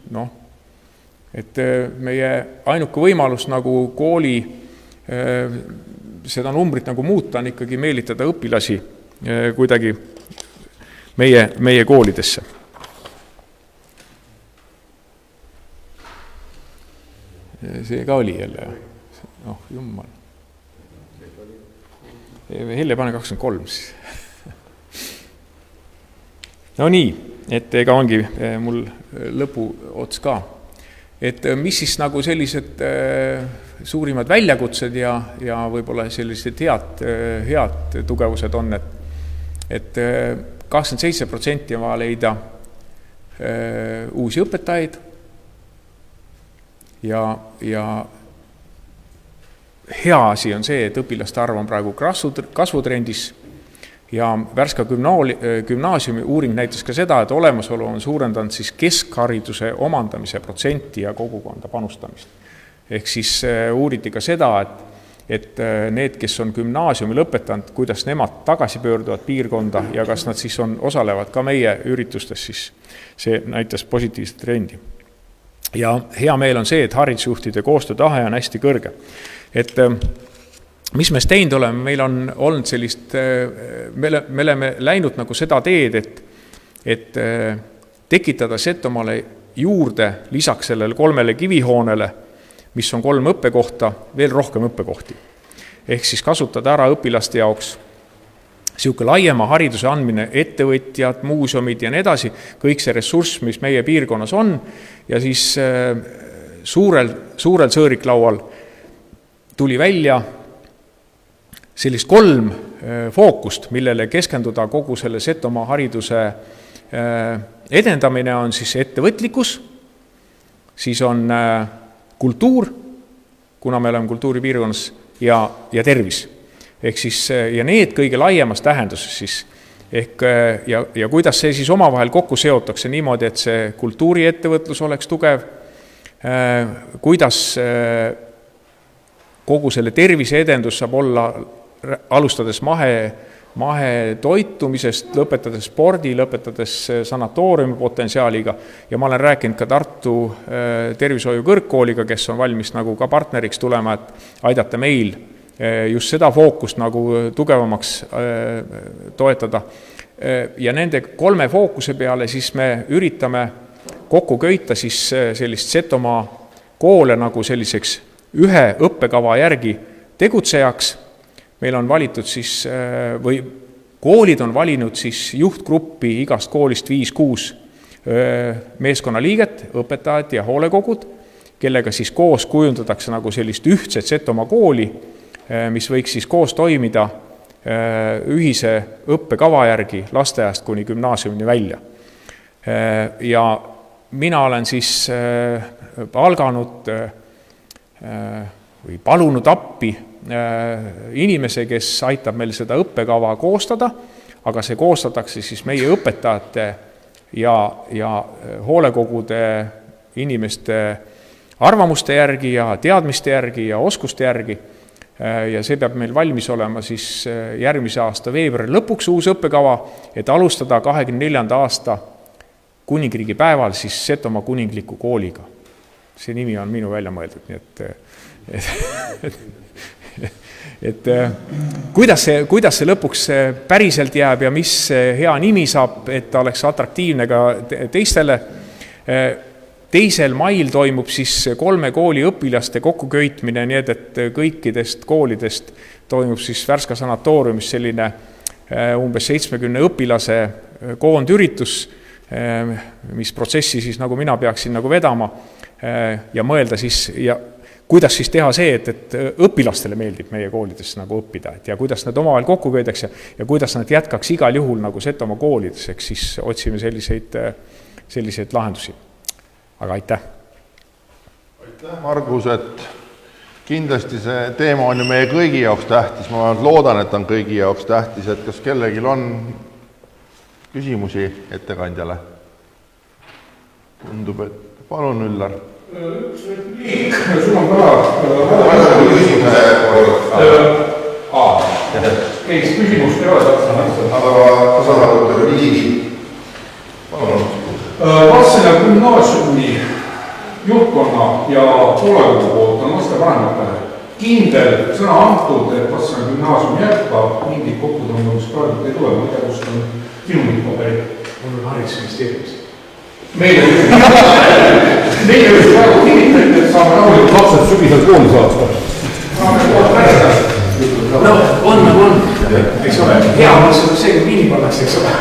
Et meie ainuke võimalus nagu kooli seda numbrit nagu muuta on ikkagi meelitada õpilasi kuidagi meie koolidesse. See ka oli jälle. Jummal. Helle pane 23. No nii, et ega ongi mul lõpu ots ka. Et mis siis nagu sellised suurimad väljakutsed ja võib-olla sellised head tugevused on, et 27% on vaja leida uusi õpetajaid ja hea asi on see, et õpilaste arv on praegu kasvutrendis ja Värska gümnaasiumi uuring näitas ka seda, et olemasolu on suurendanud siis keskhariduse omandamise protsenti ja kogukonda panustamist. Ehk siis uuriti ka seda, et need, kes on gümnaasiumi lõpetanud, kuidas nemad tagasi pöörduvad piirkonda ja kas nad siis osalevad ka meie üritustes, siis see näitas positiivset trendi. Ja hea meel on see, et haridusjuhtide koostöötahe on hästi kõrge. Et mis me teinud oleme, meil on olnud sellist, me oleme läinud nagu seda teed, et tekitada Setomaale juurde lisaks sellele 3 kivihoonele, mis on 3 õppekohta, veel rohkem õppekohti. Ehk siis kasutada ära õpilaste jaoks siuke laiema hariduse andmine, ettevõtjad, muuseumid ja nii edasi, kõik see ressurss, mis meie piirkonnas on, ja siis suurel sõõriklaual tuli välja sellist 3 fookust, millele keskenduda kogu selle Setomaa hariduse edendamine on siis ettevõtlikkus, siis on kultuur, kuna me oleme kultuuripiirkonnas ja tervis. Ehk siis, ja need kõige laiemas tähenduses siis, ja kuidas see siis omavahel kokku seotakse niimoodi, et see kultuuriettevõtlus oleks tugev, kuidas kogu selle tervise edendus saab olla, alustades mahetoitumisest, lõpetades spordi, lõpetades sanatooriumi potentsiaaliga ja ma olen rääkinud ka Tartu tervishoiu kõrgkooliga, kes on valmis nagu ka partneriks tulema, et aidata meil just seda fookust nagu tugevamaks toetada. Ja nende 3 fookuse peale siis me üritame kokku köita siis sellist Setomaa koole nagu selliseks ühe õppekava järgi tegutsejaks. Meil on valitud siis, või koolid on valinud siis juhtgruppi igast koolist 5-6 meeskonnaliiget, õpetajad ja hoolekogud, kellega siis koos kujundatakse nagu sellist ühtset Setomaa kooli, mis võiks siis koos toimida ühise õppekava järgi lasteaiast kuni gümnaasiumini välja. Ja mina olen siis alganud või palunud appi inimese, kes aitab meil seda õppekava koostada, aga see koostatakse siis meie õpetajate ja hoolekogude inimeste arvamuste järgi ja teadmiste järgi ja oskuste järgi. Ja see peab meil valmis olema siis järgmise aasta veebruari lõpuks uus õppekava, et alustada 24. aasta kuningriigi päeval siis Setomaa kuningliku kooliga. See nimi on minu välja mõeldud, nii et kuidas see lõpuks päriselt jääb ja mis hea nimi saab, et ta oleks atraktiivne ka teistele. 2. mail toimub siis 3 kooli õpilaste kokkuköitmine, nii et kõikidest koolidest toimub siis Värska sanatooriumis selline umbes 70 õpilase koondüritus, mis protsessi siis nagu mina peaksin nagu vedama ja mõelda siis ja kuidas siis teha see, et õpilastele meeldib meie koolides nagu õppida, ja kuidas nad omavahel kokku köidaks ja kuidas nad jätkaks igal juhul nagu Setomaa koolides, eks siis otsime selliseid lahendusi. Aga aitäh! Aitäh, Margus, et kindlasti see teema on ju meie kõigi jaoks tähtis, ma loodan, et on kõigi jaoks tähtis, et kas kellelgi on küsimusi ettekandjale? Tundub, et palun, Üllar. Üks repliik, sul on ka küsimust ei ole täpselt. Aga sõnavõttu repliigi. Palun. Vassila gümnaasiumi juhtkonna ja hoolekogu poolt on lastevanematele kindel sõna antud, et Vassila gümnaasium jätkab, mingit kokkutõmbamist praegu ei tule, ma ei tea, kust on filmid paberi. Mul on haridusministeeriumist. Meile just praegu kinnitati, et saame rahulikult lapsed sügisel kooli saada. Saame koos rääkida. No, on. Eks ole, hea on see, kui miini pannakse, eks ole.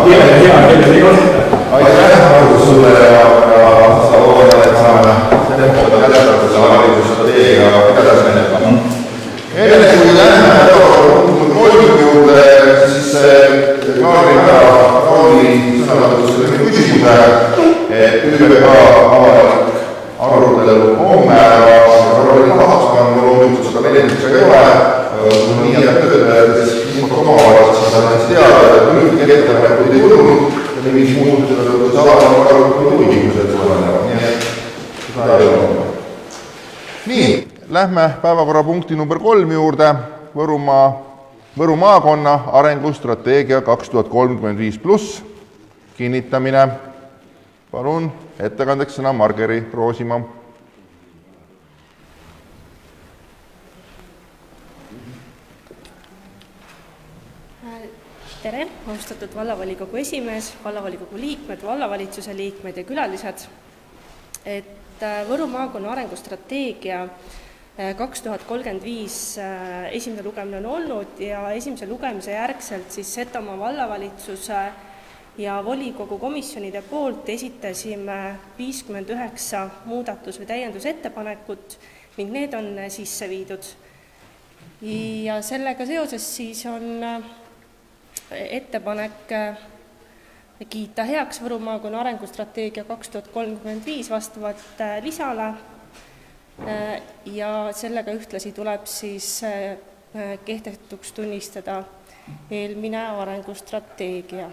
Hea, ei ole. Aitäh, Margus, sulle ja sa loodan, et saame tempoda jätkata selle haridusstrateegiga edasi menetlema. Enne kui läheme kooliga juurde, siis klaarime ära Rauli sõnavõtus selle küsimuse, et ÜBK avalik arutelu homme ja Rauli tahaksan, loomulikult seda menetluse ei ole, kui nii jääb töötajad, siis omavalitsus on teada, et ühtegi ettepanekuid ei tulnud, ja mis muutused on huvikinused tulenevad, nii et seda ei ole. Nii, lähme päevakorrapunkti number 3 juurde, Võru maakonna arengustrateegia 2035+, kinnitamine. Palun ettekandeks sõna Margeri Roosimaa. Tere, austatud vallavolikogu esimees, vallavolikogu liikmed, vallavalitsuse liikmed ja külalised. Et Võru maakonna arengustrateegia 2035 esimene lugemine on olnud ja esimese lugemise järgselt siis Setomaa vallavalitsuse ja volikogu komisjonide poolt esitasime 59 muudatus- või täiendusettepanekut ning need on sisse viidud. Ja sellega seoses siis on ettepanek kiita heaks Võru maakonna arengustrateegia 2035 vastavalt lisale ja sellega ühtlasi tuleb siis kehtetuks tunnistada eelmine arengustrateegia.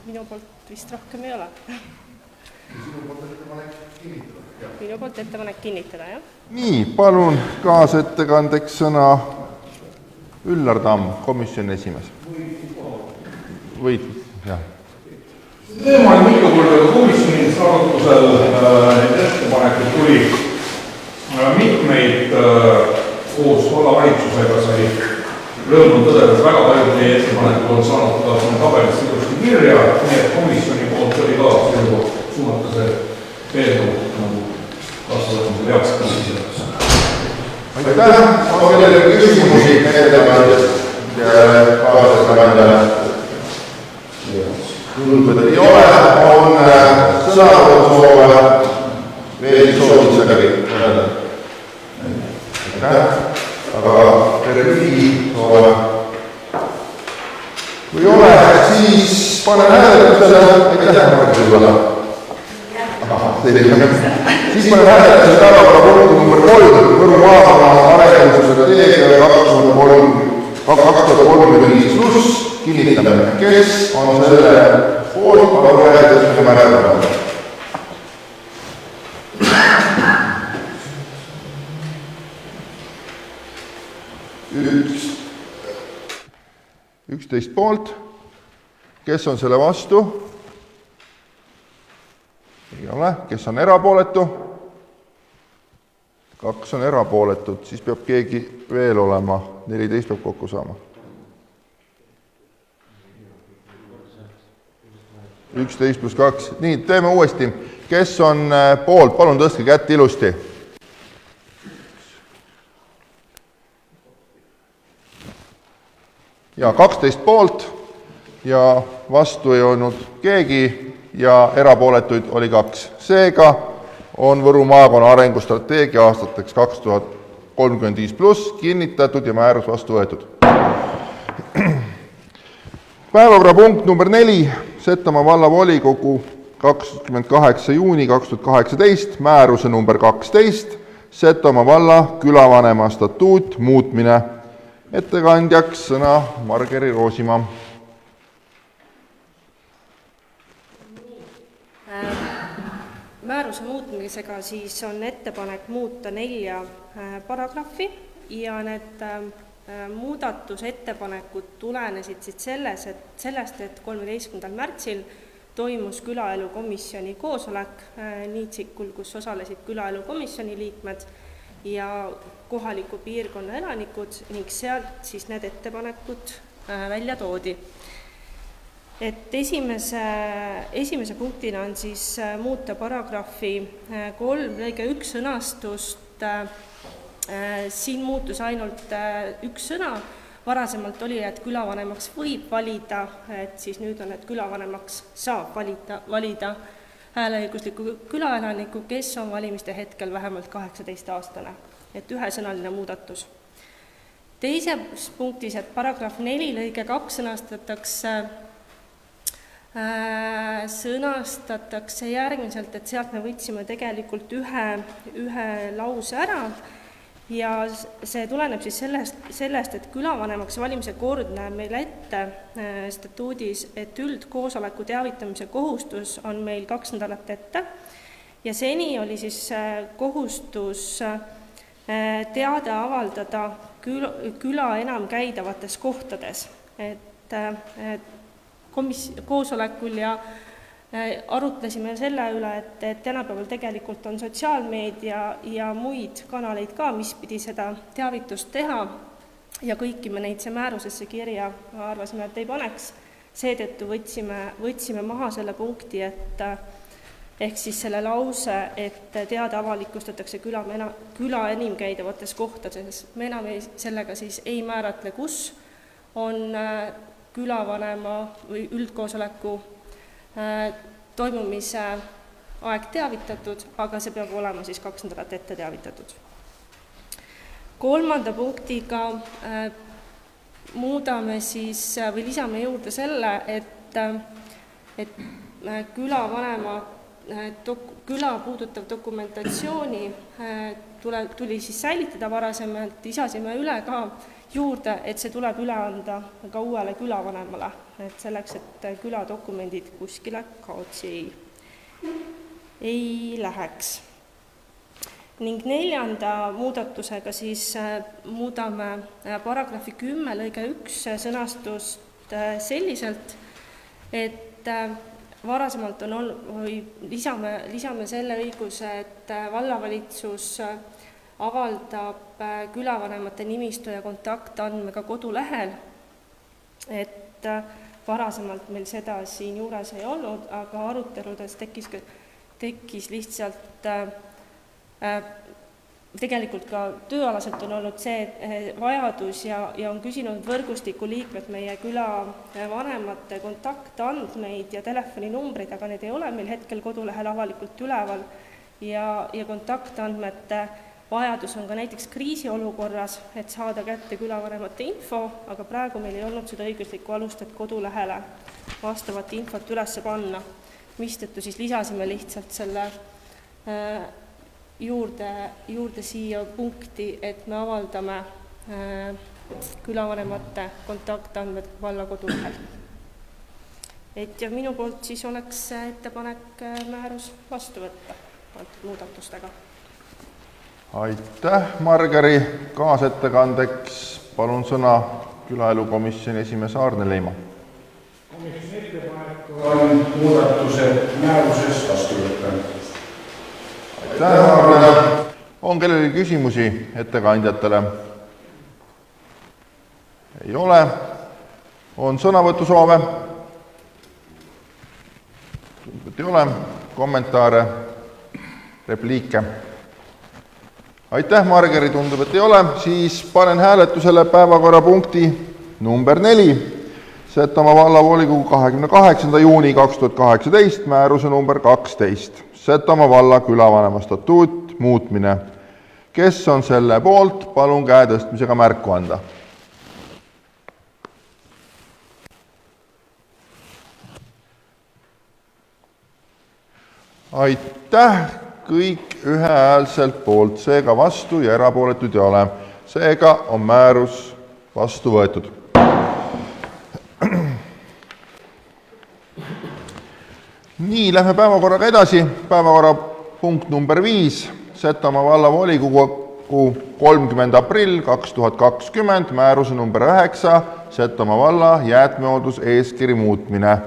Minu poolt vist rohkem ei ole. Minu poolt ettepanek kinnitada, jah? Nii, palun kaasettekandeks sõna Üllar Tamm, komisjoni esimees. Võid, jah. Teema on mitu korda komisjonis arutusel, need ettepanekud tuli Mitmeid koos vallavalitsusega sai rõõmu tõdeda, et väga paljud meie ettepanekud on saanud ka siin tabelis ilusti kirja, nii et komisjoni poolt oli ka suunata see eelnõu nagu vastavalt heaks komisjoniks. Aitäh, on kellele küsimusi ettekandjast ja kaasettekandjale? Tundub, et ei ole, on sõnavõtusoove veel soovitusega öelda. Aitäh, aga repliigisoove kui ei ole, siis panen hääletusele, aitäh, Margus Ülla. Siis panen hääletusele päevakorrapunkti number 3, Võru maakonna arendusstrateegia 2035+, kinnitamine. Kes on selle poolt, palun hääletusele määratlema? Üksteist poolt. Kes on selle vastu? Ei ole. Kes on erapooletu? 2 on erapooletud, siis peab keegi veel olema, 14 peab kokku saama. 11 + 2. Nii, teeme uuesti. Kes on poolt? Palun tõstke kätt ilusti. Ja 12 poolt ja vastu ei olnud keegi ja erapooletuid oli 2. Seega on Võru maakonna arengustrateegia aastateks 2035+ kinnitatud ja määrus vastu võetud. Päevakorrapunkt number 4, Setomaa vallavolikogu 28. juuni 2018, määruse number 12, Setomaa valla külavanema statuut muutmine. Ettekandjaks sõna Margeri Roosimaa. Määruse muutmisega siis on ettepanek muuta 4 paragrahvi ja need muudatusettepanekud tulenesid sellest, et 13. märtsil toimus külaelukomisjoni koosolek Niitsikul, kus osalesid külaelukomisjoni liikmed ja kohaliku piirkonna elanikud ning sealt siis need ettepanekud välja toodi. Et esimese punktina on siis muuta paragrahvi 3 lõige 1 sõnastust. Siin muutus ainult üks sõna. Varasemalt oli, et külavanemaks võib valida, et siis nüüd on, et külavanemaks saab valida hääleõigusliku külaelaniku, kes on valimiste hetkel vähemalt 18-aastane. Et ühesõnaline muudatus. Teises punktis, et paragrahv 4 lõige 2 sõnastatakse järgmiselt, et sealt me võtsime tegelikult ühe lause ära ja see tuleneb siis sellest, et külavanemaks valimise kord näeb meil ette statuudis, et üldkoosoleku teavitamise kohustus on meil 2 nädalat ette ja seni oli siis kohustus teada avaldada küla enam käidavates kohtades, et koosolekul ja arutlesime selle üle, et tänapäeval tegelikult on sotsiaalmeedia ja muid kanaleid ka, mis pidi seda teavitust teha ja kõiki me neid määrusesse kirja arvasime, et ei paneks. Seetõttu võtsime maha selle punkti, ehk siis selle lause, et teada avalikustatakse küla enim käidavates kohtades. Me enam sellega siis ei määratle, kus on külavanema või üldkoosoleku toimumise aeg teavitatud, aga see peab olema siis 2 nädalat ette teavitatud. 3. punktiga muudame siis või lisame juurde selle, et külavanema küla puudutav dokumentatsiooni tuli siis säilitada varasemalt, lisasime üle ka juurde, et see tuleb üle anda ka uuele külavanemale, et selleks, et küladokumendid kuskile kaotsi ei läheks. Ning 4. muudatusega siis muudame paragrahvi 10 lõige 1 sõnastust selliselt, et varasemalt lisame selle õiguse, et vallavalitsus avaldab külavanemate nimistu ja kontaktandmega kodulehel, et varasemalt meil seda siin juures ei olnud, aga aruteludes tekkis lihtsalt tegelikult ka tööalaselt on olnud see vajadus ja on küsinud võrgustiku liikmed meie külavanemate kontaktandmeid ja telefoninumbrid, aga need ei ole meil hetkel kodulehel avalikult üleval ja kontaktandmete vajadus on ka näiteks kriisiolukorras, et saada kätte külavanemate info, aga praegu meil ei olnud seda õiguslikku alust, et kodulehele vastavat infot üles panna, mistõttu siis lisasime lihtsalt selle juurde siia punkti, et me avaldame külavanemate kontaktandmed valla kodulehel. Ja minu poolt siis oleks ettepanek määrus vastu võtta antud muudatustega. Aitäh, Margeri! Kaasettekandeks palun sõna külaelukomisjoni esimees Aarne Leima. Komisjoni ettepanek on muudatused määruses vastu võtta. On kellelgi küsimusi ettekandjatele? Ei ole. On sõnavõtusoove? Ei ole. Kommentaare? Repliike? Aitäh, Margeri! Tundub, et ei ole. Siis panen hääletusele päevakorrapunkti number 4. Setomaa vallavolikogu 28. juuni 2018 määruse number 12. Setomaa valla külavanema statuut muutmine. Kes on selle poolt, palun käe tõstmisega märku anda. Aitäh, kõik ühehäälselt poolt, seega vastu ja erapooletuid ei ole. Seega on määrus vastu võetud. Nii, lähme päevakorraga edasi. Päevakorrapunkt number 5. Setomaa valla volikogu 30. aprill 2020 määruse number 9. Setomaa valla jäätmehooldus eeskiri muutmine.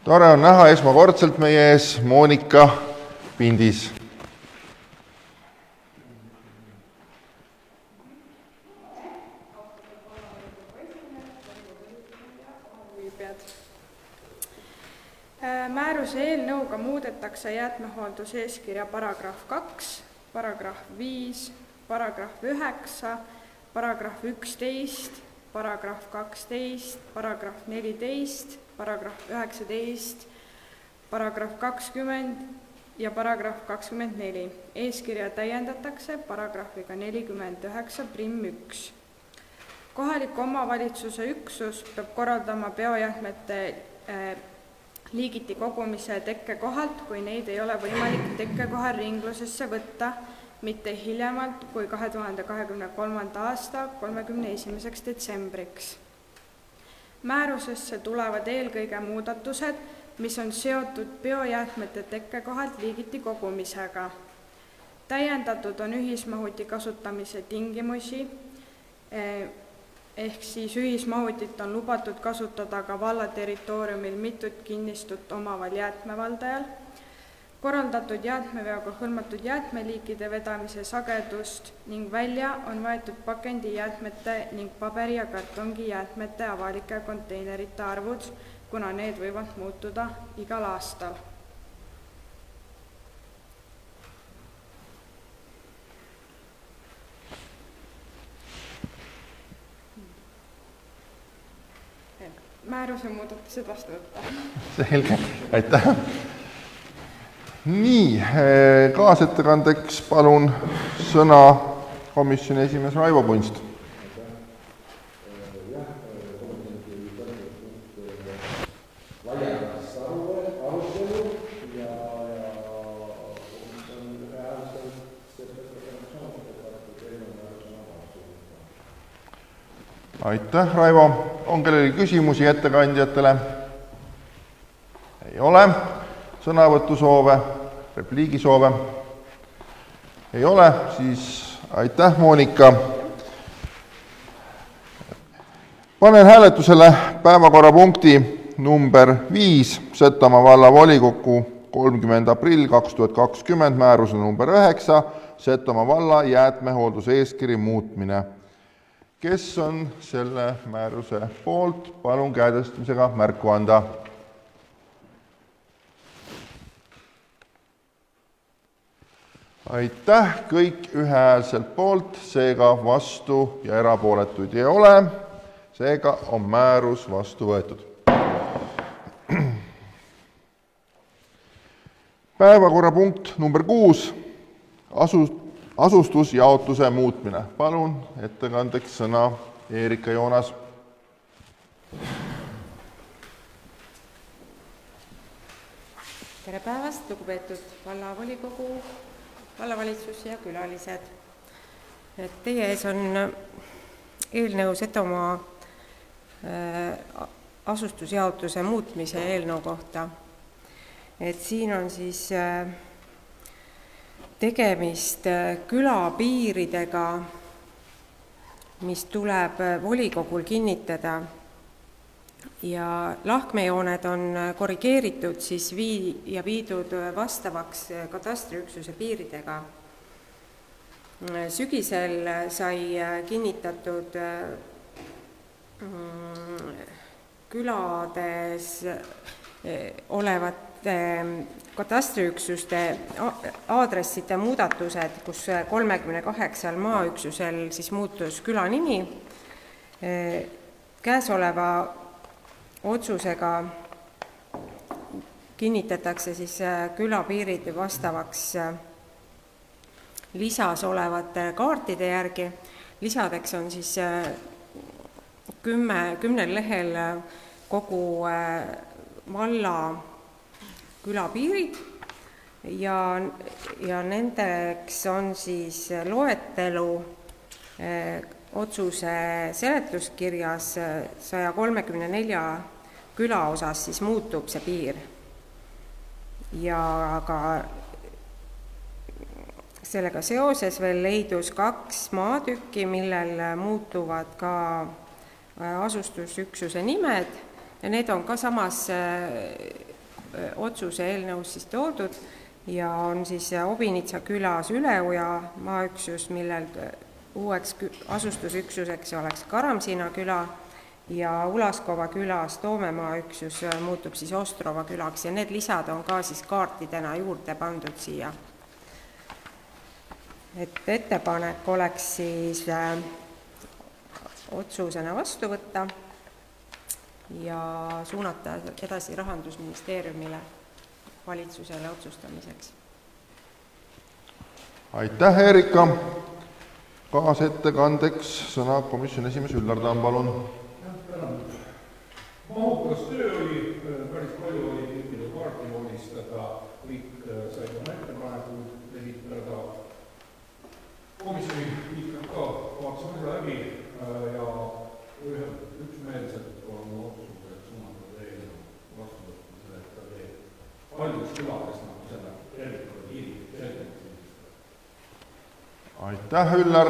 Tore on näha esmakordselt meie ees Monika Pindis. Määruse eelnõuga muudetakse jäätmehooldus-eeskirja paragrahv 2, paragrahv 5, paragrahv 9, paragrahv 11, paragrahv 12, paragrahv 14, paragrahv 19, paragrahv 20 ja paragrahv 24. Eeskirja täiendatakse paragrahviga 49.1. Kohaliku omavalitsuse üksus peab korraldama biojäätmete liigiti kogumise tekkekohalt, kui neid ei ole võimalik tekkekohal ringlusesse võtta, mitte hiljemalt kui 2023. aasta 31. detsembriks. Määrusesse tulevad eelkõige muudatused, mis on seotud biojäätmete tekkekohalt liigiti kogumisega. Täiendatud on ühismahuti kasutamise tingimusi, ehk siis ühismahutit on lubatud kasutada ka valla territooriumil mitut kinnistut omaval jäätmevaldajal, korraldatud jäätmeveoga hõlmatud jäätmeliikide vedamise sagedust ning välja on võetud pakendijäätmete ning paberi- ja kartongi jäätmete avalike konteinerite arvud, kuna need võivad muutuda igal aastal. Määruse muudatused vastu võtta. Selge, aitäh. Nii, kaasettekandeks palun sõna komisjoni esimees Raivo Punst. Aitäh, Raivo. On kellelgi küsimusi ettekandjatele? Ei ole. Sõnavõtusoove, repliigisoove? Ei ole. Siis aitäh, Monika. Panen hääletusele päevakorrapunkti number 5, Setomaa valla volikogu 30. aprill 2020 määruse number 9, Setomaa valla jäätmehoolduse eeskiri muutmine. Kes on selle määruse poolt? Palun käetõstmisega märku anda. Aitäh, kõik ühehäälselt poolt, seega vastu ja erapooletuid ei ole. Seega on määrus vastu võetud. Päevakorrapunkt number 6. Asustusjaotuse muutmine. Palun ettekandeks sõna Eerika Joonas. Tere päevast, lugupeetud vallavolikogu, vallavalitsus ja külalised. Teie ees on eelnõu Setomaa asustusjaotuse muutmise eelnõu kohta. Siin on siis tegemist külapiiridega, mis tuleb volikogul kinnitada ja lahkmejooned on korrigeeritud siis ja viidud vastavaks katastriüksuse piiridega. Sügisel sai kinnitatud külades olevate katastriüksuste aadresside muudatused, kus 38 maaüksusel siis muutus küla nimi. Käesoleva otsusega kinnitatakse siis külapiirid vastavaks lisas olevate kaartide järgi. Lisadeks on siis 10 lehel kogu valla külapiirid ja nendeks on siis loetelu otsuse seletuskirjas 134 küla osas siis muutub see piir. Ja ka sellega seoses veel leidus 2 maatükki, millel muutuvad ka asustusüksuse nimed ja need on ka samas otsuse eelnõus siis toodud ja on siis Obinitsa külas Üleoja maaüksus, millel uueks asustusüksuseks oleks Karamsina küla ja Ulaskova külas Toomemaa üksus muutub siis Ostrova külaks ja need lisad on ka siis kaartidena juurde pandud siia. Ettepanek oleks siis otsusena vastu võtta ja suunata edasi Rahandusministeeriumile valitsusele otsustamiseks. Aitäh, Eerika! Kaasettekandeks sõna komisjoni esimees Üllar Tamm, palun. Mahukas töö oli, päris palju oli kõikide kaarti joonistada, kõik said oma ettepanekuid esitada. Komisjoni liikmed ka vaatasime läbi ja üksmeelselt on otsused suunatud eelnõu vastuvõtmisele, et ta teeb paljus külades nagu selle tervikule kiirid selgelt. Aitäh, Üllar!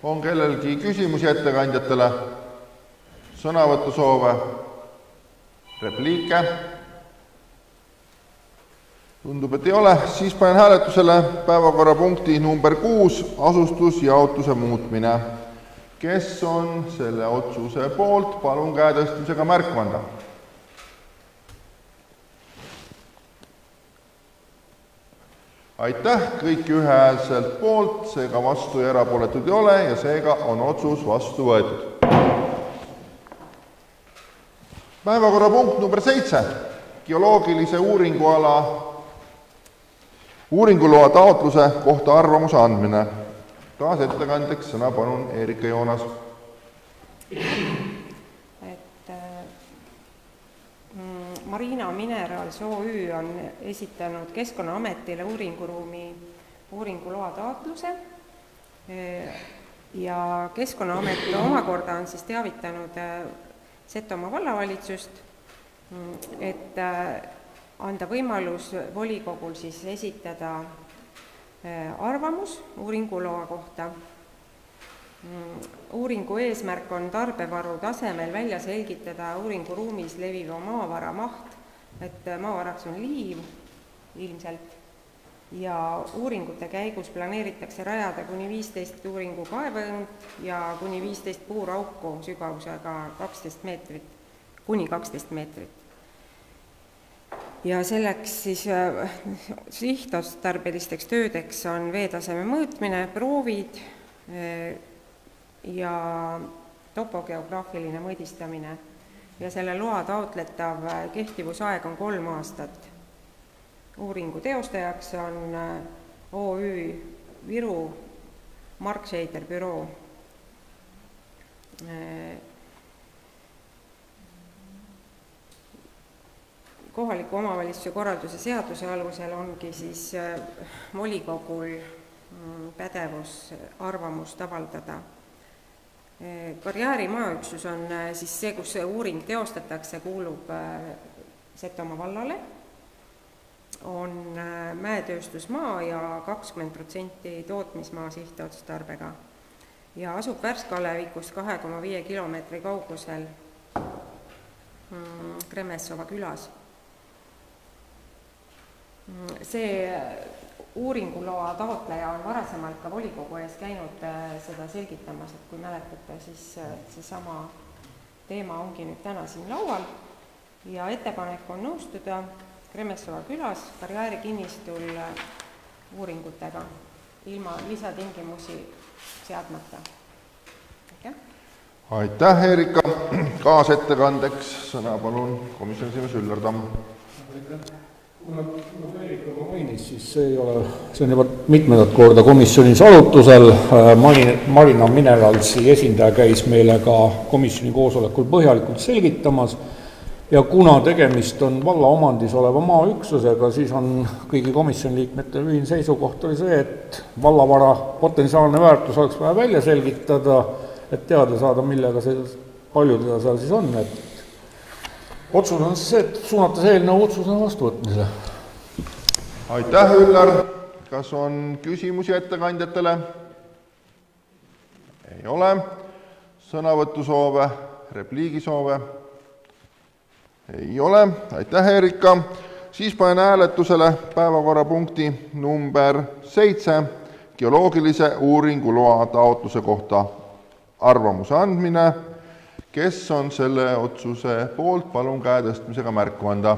On kellelgi küsimusi ettekandjatele? Sõnavõtusoove? Repliike? Tundub, et ei ole. Siis panen hääletusele päevakorrapunkti number 6, asustusjaotuse muutmine. Kes on selle otsuse poolt? Palun käetõstmisega märku anda. Aitäh, kõik ühehäälselt poolt, seega vastu ja erapooletud ei ole ja seega on otsus vastu võetud. Päevakorrapunkt number 7, geoloogilise uuringuloa taotluse kohta arvamuse andmine. Kaasettekandeks sõna palun Eerika Joonas. Marina Minerals OÜ on esitanud Keskkonnaametile uuringuloa taotluse ja Keskkonnaamet omakorda on siis teavitanud Setomaa vallavalitsust, et anda võimalus volikogul siis esitada arvamus uuringuloa kohta. Uuringu eesmärk on tarbevaru tasemel välja selgitada uuringuruumis leviva maavara maht, et maavaraks on liiv ilmselt, ja uuringute käigus planeeritakse rajada kuni 15 uuringu kaeveõnd ja kuni 15 puurauku sügavusega 12 meetrit, kuni 12 meetrit. Ja selleks siis sihtotstarbelisteks töödeks on veetaseme mõõtmine, proovid ja topogeograafiline mõõdistamine ja selle loa taotletav kehtivusaeg on 3 aastat. Uuringu teostajaks on OÜ Viru Markscheider büroo. Kohaliku omavalitsuse korralduse seaduse alusel ongi siis volikogul pädevus arvamust avaldada. Karjääri maaüksus on siis see, kus see uuring teostatakse, kuulub Setomaa vallale, on mäetööstusmaa ja 20% tootmismaa sihtotstarbega ja asub Värska-Alevikust 2,5 kilomeetri kaugusel Kremessova külas. See uuringuloa taotleja on varasemalt ka volikogu ees käinud seda selgitamas, et kui mäletate, siis seesama teema ongi nüüd täna siin laual ja ettepanek on nõustuda Kremessova külas karjäärikinnistul uuringutega ilma lisatingimusi seadmata. Aitäh, Erika! Kaasettekandeks sõna palun komisjoni esimees Üllar Tamm. Nagu Erika mainis, siis see on juba mitmendat korda komisjonis arutusel. Marina Mineralsi esindaja käis meile ka komisjoni koosolekul põhjalikult selgitamas ja kuna tegemist on valla omandis oleva maaüksusega, siis on kõigi komisjoni liikmete ühine seisukoht oli see, et vallavara potentsiaalne väärtus oleks vaja välja selgitada, et teada saada, millega palju teda seal siis on. Et otsus on see, et suunata see eelnõu otsusena vastuvõtmisele. Aitäh, Üllar! Kas on küsimusi ettekandjatele? Ei ole. Sõnavõtusoove, repliigisoove? Ei ole. Aitäh, Erika! Siis panen hääletusele päevakorrapunkti number 7, geoloogilise uuringuloa taotluse kohta arvamuse andmine. Kes on selle otsuse poolt, palun käe tõstmisega märku anda.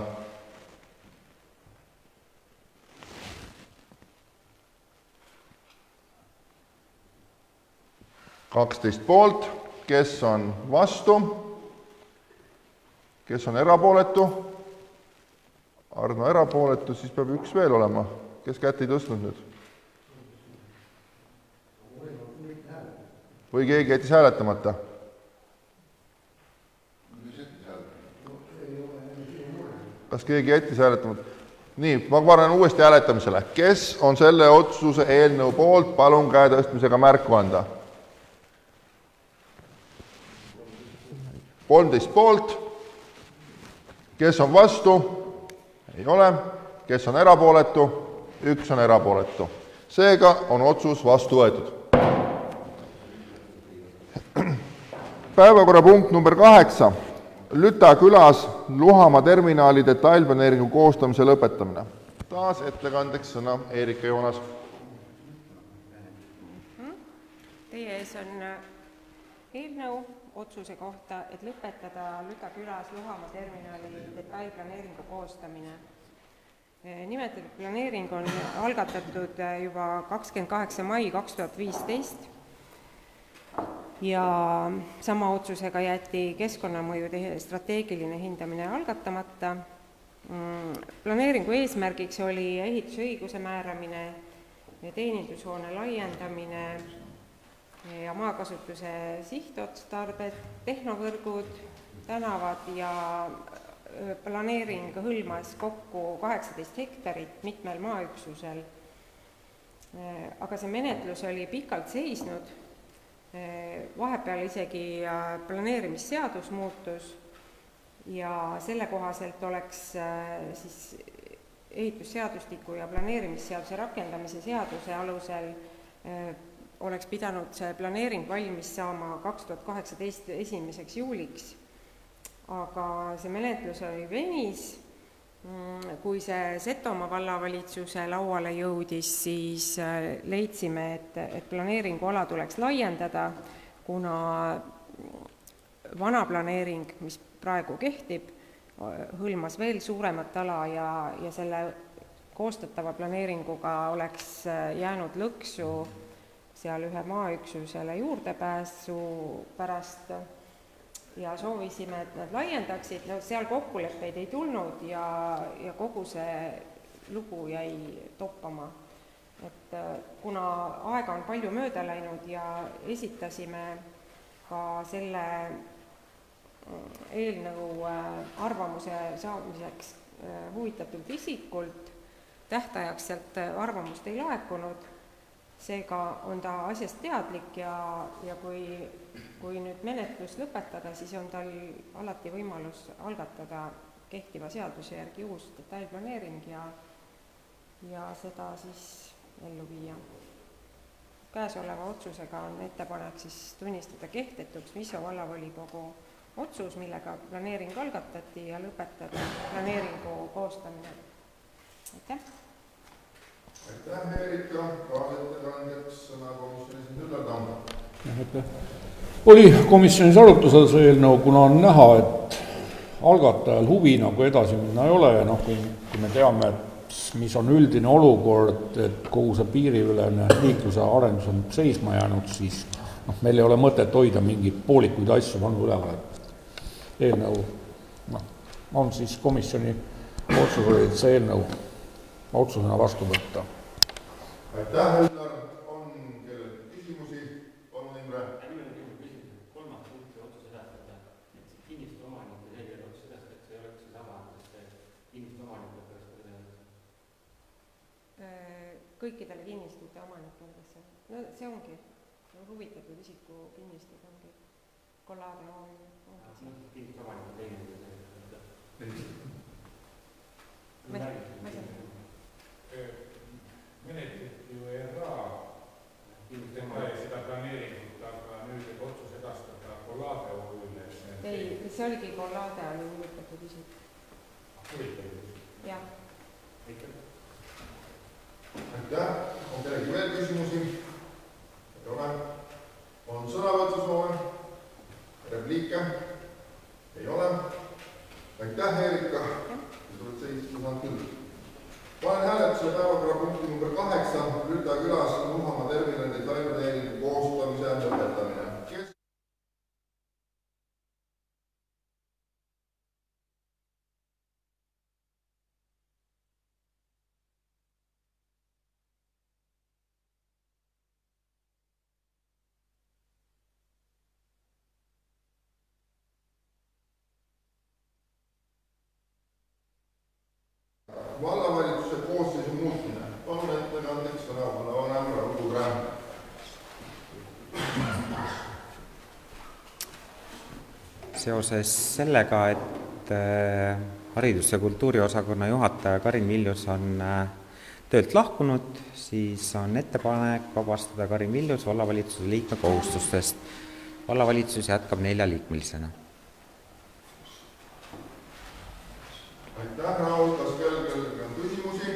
12 poolt, kes on vastu, kes on erapooletu, Arno erapooletu, siis peab üks veel olema, kes kätt ei tõstnud nüüd? Või keegi jättis hääletamata? Kas keegi jättis hääletamata? Nii, ma panen uuesti hääletamisele. Kes on selle otsuse eelnõu poolt, palun käe tõstmisega märku anda? 13 poolt. Kes on vastu? Ei ole. Kes on erapooletu? Üks on erapooletu. Seega on otsus vastu võetud. Päevakorrapunkt number 8. Lüta külas Luhamaa terminali detailplaneeringu koostamise lõpetamine. Taas ettekandeks sõna Erika Joonas. Teie ees on eelnõu otsuse kohta, et lõpetada Lüta külas Luhamaa terminali detailplaneeringu koostamine. Nimetatud planeering on algatatud juba 28. mai 2015 ja sama otsusega jäeti keskkonnamõjude strateegiline hindamine algatamata. Planeeringu eesmärgiks oli ehitusõiguse määramine, teenindushoone laiendamine ja maakasutuse sihtotstarbed, tehnovõrgud, tänavad ja planeering hõlmas kokku 18 hektarit mitmel maaüksusel. Aga see menetlus oli pikalt seisnud, vahepeal isegi planeerimisseadus muutus ja selle kohaselt oleks siis ehitusseadustiku ja planeerimisseaduse rakendamise seaduse alusel oleks pidanud see planeering valmis saama 2018 1. juuliks, aga see menetlus oli venis kui see Setomaa vallavalitsuse lauale jõudis, siis leidsime, et planeeringuala tuleks laiendada, kuna vana planeering, mis praegu kehtib, hõlmas veel suuremat ala ja selle koostatava planeeringuga oleks jäänud lõksu seal ühe maaüksusele juurdepääsu pärast ja soovisime, et nad laiendaksid, seal kokkuleppeid ei tulnud ja kogu see lugu jäi toppama. Et kuna aega on palju mööda läinud ja esitasime ka selle eelnõu arvamuse saamiseks huvitatud isikult, tähtajaks sealt arvamust ei laekunud, seega on ta asjast teadlik ja kui nüüd menetlus lõpetada, siis on tal alati võimalus algatada kehtiva seaduse järgi uus detailplaneering ja seda siis ellu viia. Käesoleva otsusega on ettepanek siis tunnistada kehtetuks Miso vallavolikogu otsus, millega planeering algatati ja lõpetada planeeringu koostamine. Aitäh! Aitäh, Erika! Kaasettekandjaks sõna komisjonis Üllar Tamm. Oli komisjonis arutusel see eelnõu, kuna on näha, et algatajal huvi nagu edasi minna ei ole ja kui me teame, mis on üldine olukord, et kogu see piiriülene liikluse arendus on seisma jäänud, siis meil ei ole mõtet hoida mingeid poolikuid asju vanu üleval. Eelnõu on siis komisjoni otsus oli, et see eelnõu otsusena vastu võtta. Aitäh, Üllar! On kellel küsimusi? Palun, Imre! Kolmas punkti otsus edastada, et see kinnistu omanik ja tegel otsus edastada, see ei oleks see sama, et see kinnistu omanik oleks kõikidele kinnistute omanikele, see ongi huvitatud isiku kinnistud ongi kollaade omamine. Kinnistu omanik on teine. Menetleti ju ERA seda planeeringut, aga nüüd et otsus edastada kollaade OÜ-le. Ei, see oligi kollaade oli huvitatud isik. Jah. Aitäh! On kellegi veel küsimusi? Ei ole. On sõnavõtusoove? Repliike? Ei ole. Aitäh, Erika! Tuled seisma saanud küll. Panen hääletusele päevakorrapunkti number 8, Rüta külas Muhamaa terminali detailplaneeringu koostamise lõpetamine. Vallavalitsuse koosseisu muutmine. Palun ettekandeks sõna vallavanem Raudu Krääm. Seoses sellega, et haridus- ja kultuuriosakonna juhataja Karin Viljus on töölt lahkunud, siis on ettepanek vabastada Karin Viljus vallavalitsuse liikme kohustustest. Vallavalitsus jätkab 4-liikmelisena. Aitäh, Raul! Kas kellelgi on küsimusi?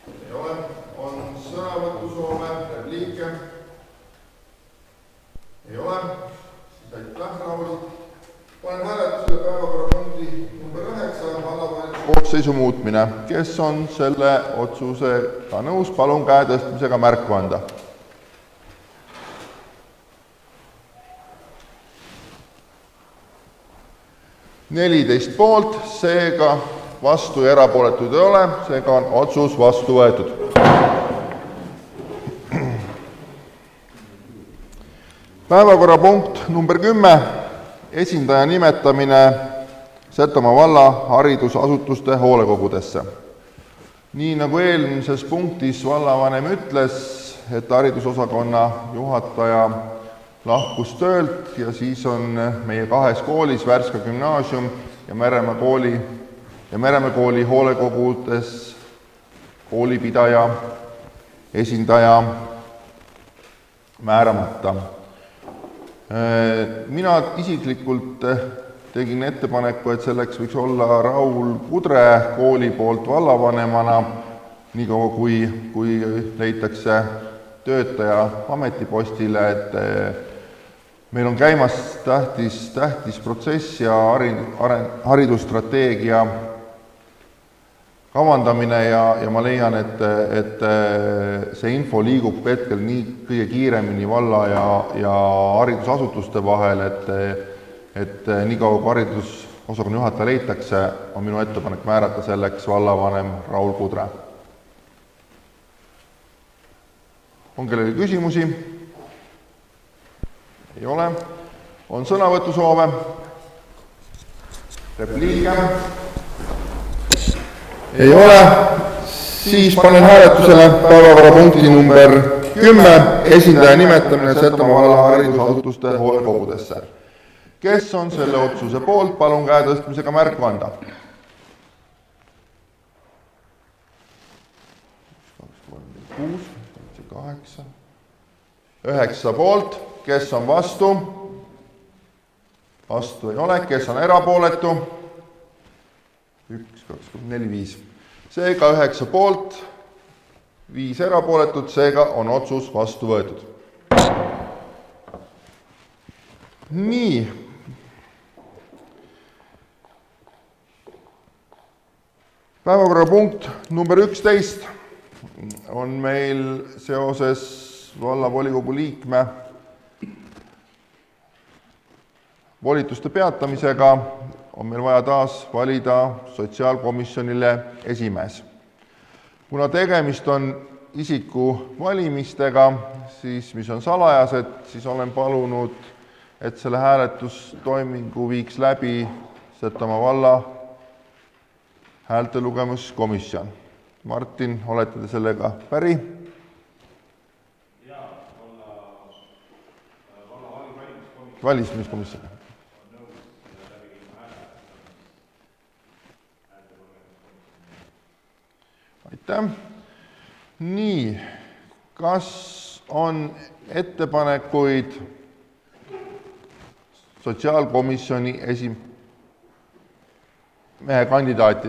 Ei ole. On sõnavõtusoove, repliike? Ei ole. Siis aitäh, Raul! Panen hääletusele päevakorrapunkti number 9, vallavalitsuse koosseisu muutmine. Kes on selle otsusega nõus? Palun käe tõstmisega märku anda. Neliteist poolt, seega vastu ja erapooletuid ei ole, seega on otsus vastu võetud. Päevakorrapunkt number 10, esindaja nimetamine Setomaa valla haridusasutuste hoolekogudesse. Nii nagu eelmises punktis vallavanem ütles, et haridusosakonna juhataja lahkus töölt ja siis on meie 2 koolis, Värska gümnaasium ja Meremäe kooli hoolekogudes koolipidaja, esindaja määramata. Mina isiklikult tegin ettepaneku, et selleks võiks olla Raul Kudre kooli poolt vallavanemana, niikaua kui leitakse töötaja ametipostile, et meil on käimas tähtis protsess ja haridusstrateegia kavandamine ja ma leian, et see info liigub hetkel nii kõige kiiremini valla ja haridusasutuste vahel, et niikaua kui haridusosakonna juhataja leitakse, on minu ettepanek määrata selleks vallavanem Raul Kudre. On kellelgi küsimusi? Ei ole. On sõnavõtusoove? Repliike? Ei ole. Siis panen hääletusele päevakorrapunkti number 10, esindaja nimetamine Setomaa valla haridusasutuste hoolekogudesse. Kes on selle otsuse poolt, palun käe tõstmisega märku anda. 9 poolt, kes on vastu? Vastu ei ole, kes on erapooletu? 1, 2, 3, 4, 5. Seega 9 poolt, 5 erapooletut, seega on otsus vastu võetud. Nii. Päevakorrapunkt number 11 on meil seoses vallavolikogu liikme volituste peatamisega on meil vaja taas valida sotsiaalkomisjonile esimees. Kuna tegemist on isiku valimistega, siis mis on salajased, siis olen palunud, et selle hääletustoimingu viiks läbi Setomaa valla häältelugemuskomisjon. Martin, olete te sellega päri? Jaa, valla valimiskomisjon. Aitäh. Nii, kas on ettepanekuid sotsiaalkomisjoni esimehe kandidaati?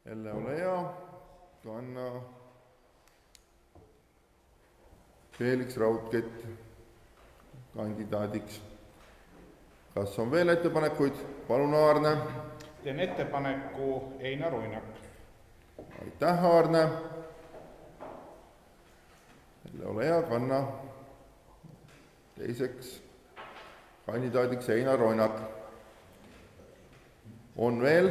Jälle ole hea, kanna Felix Raudkett kandidaadiks. Kas on veel ettepanekuid? Palun, Aarne. Teen ettepaneku Einar Oinak. Aitäh, Aarne. Jälle ole hea, kanna teiseks kandidaadiks Einar Oinak. On veel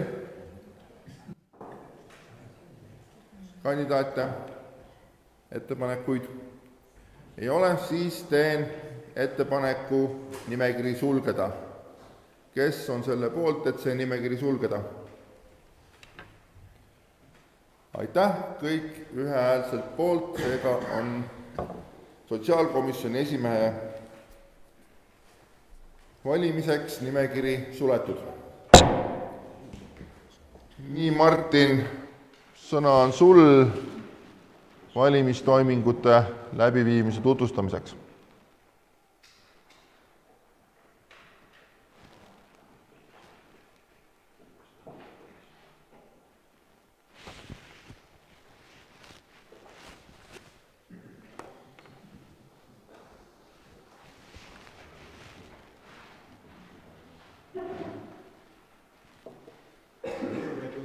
kandidaate, ettepanekuid? Ei ole, siis teen ettepaneku nimekiri sulgeda. Kes on selle poolt, et see nimekiri sulgeda? Aitäh, kõik ühehäälselt poolt, seega on sotsiaalkomisjoni esimehe valimiseks nimekiri suletud. Nii, Martin, sõna on sul valimistoimingute läbiviimise tutvustamiseks.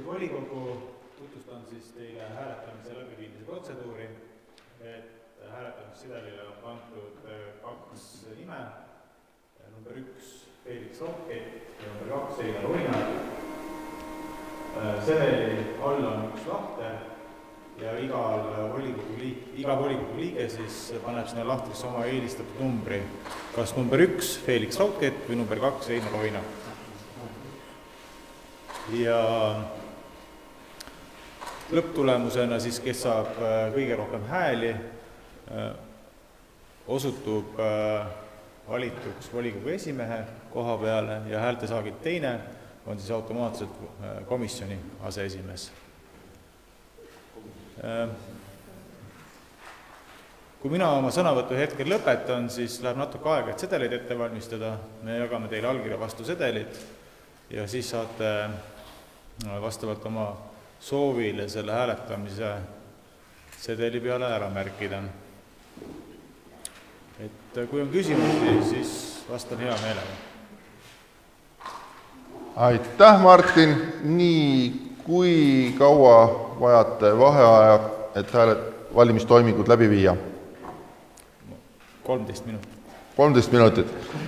Volikogu tutvustan siis teile hääletamise läbiviimise protseduuri, et hääletamissedelile on kantud 2 nime, number 1 Felix Raudkett ja number 2 Einar Oinak. Sedeli all on 1 lahter ja iga volikogu liige siis paneb sinna lahtrisse oma eelistatud numbri, kas number 1 Felix Raudkett või number 2 Einar Oinak. Ja lõpptulemusena siis, kes saab kõige rohkem hääli, osutub valituks volikogu esimehe koha peale ja häältesaagid teine on siis automaatselt komisjoni aseesimees. Kui mina oma sõnavõtu hetkel lõpetan, siis läheb natuke aega, et sedeleid ette valmistada. Me jagame teile allkirja vastu sedelid ja siis saate vastavalt oma soovile selle hääletamise sedeli peale ära märkida. Et kui on küsimusi, siis vastan hea meelega. Aitäh, Martin! Nii, kui kaua vajate vaheaja, et valimistoimingud läbi viia? 13 minutit. 13 minutit.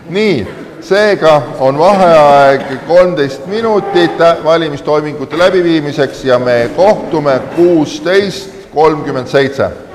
Nii, seega on vaheaeg 13 minutit valimistoimingute läbiviimiseks ja me kohtume 16:37.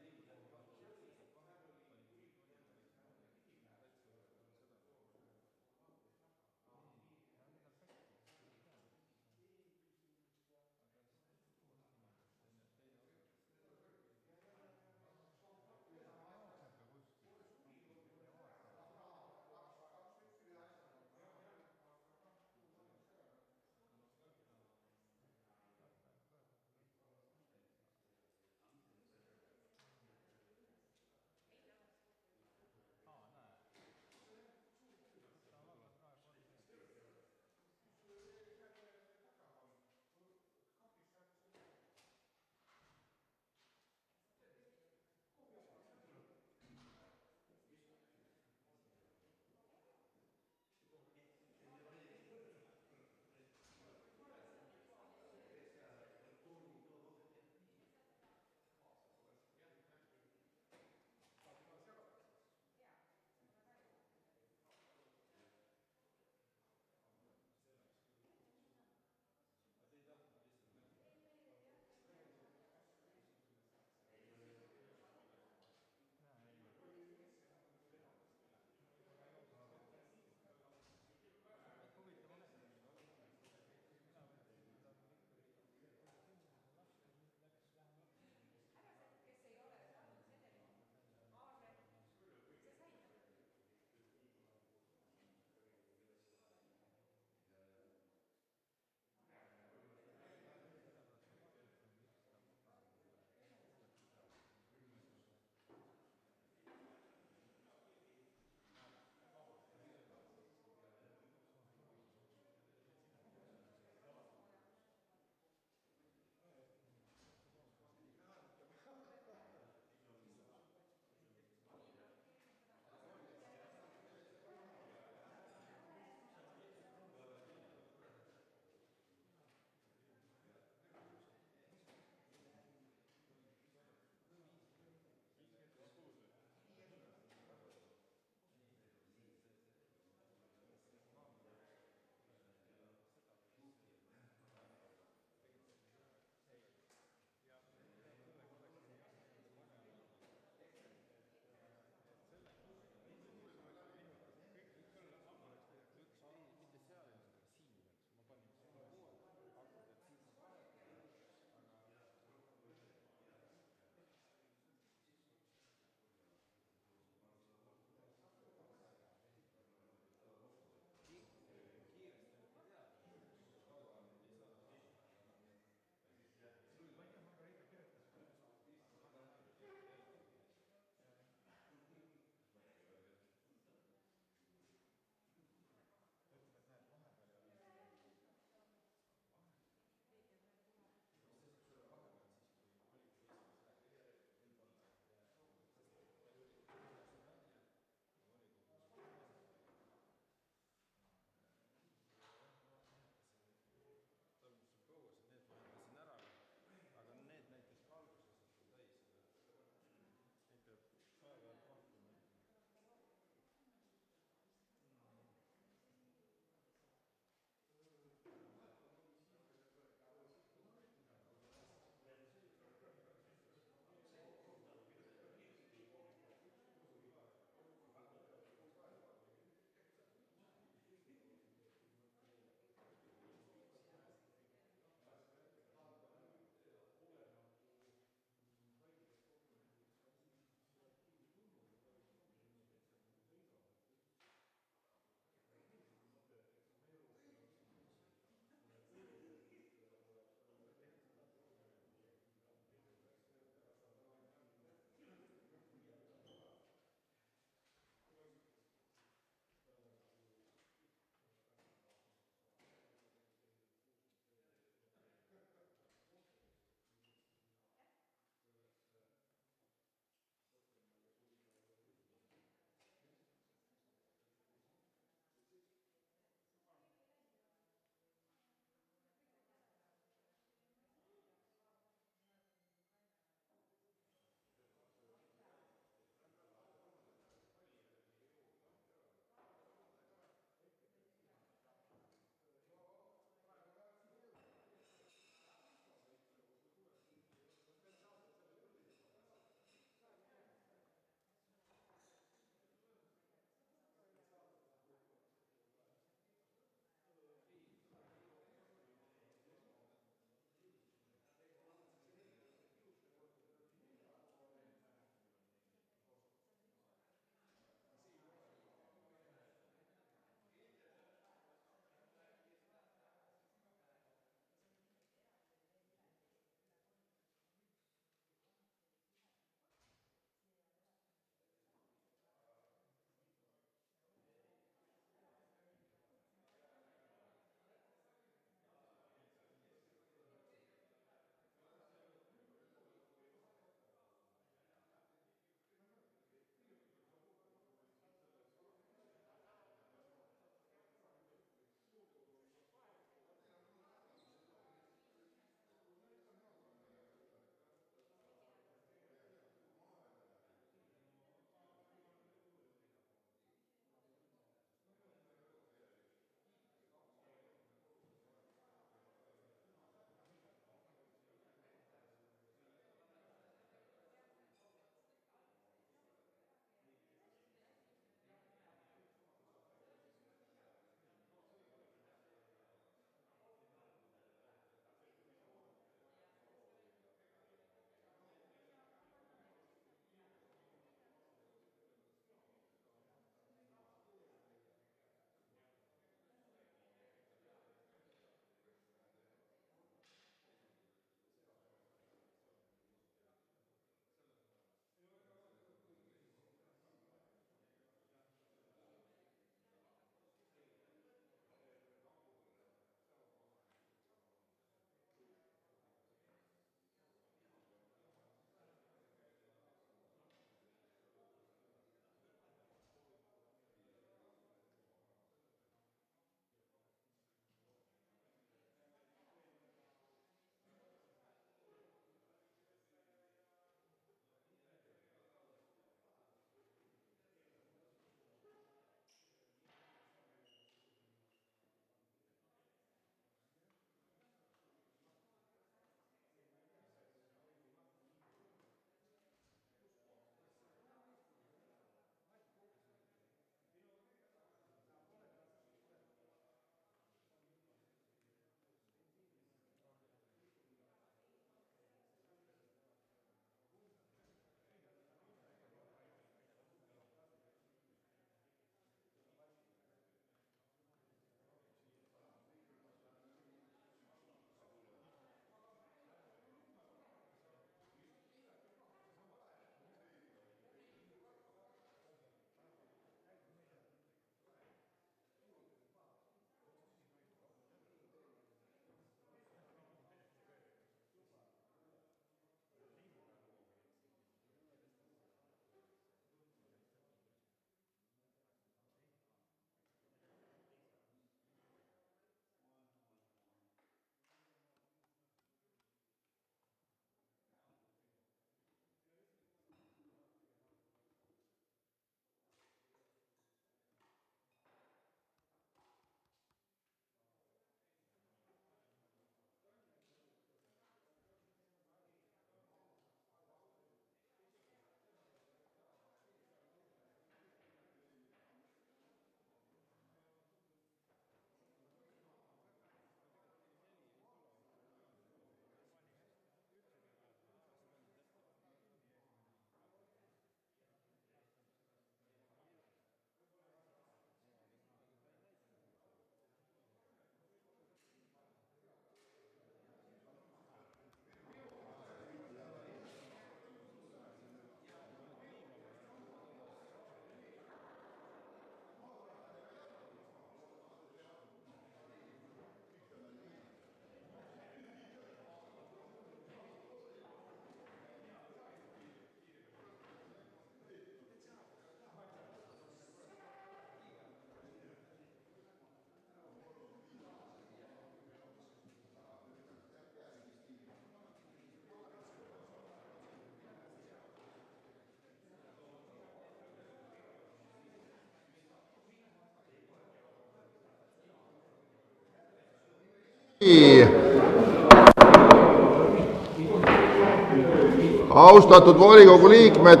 austatud volikogu liikmed,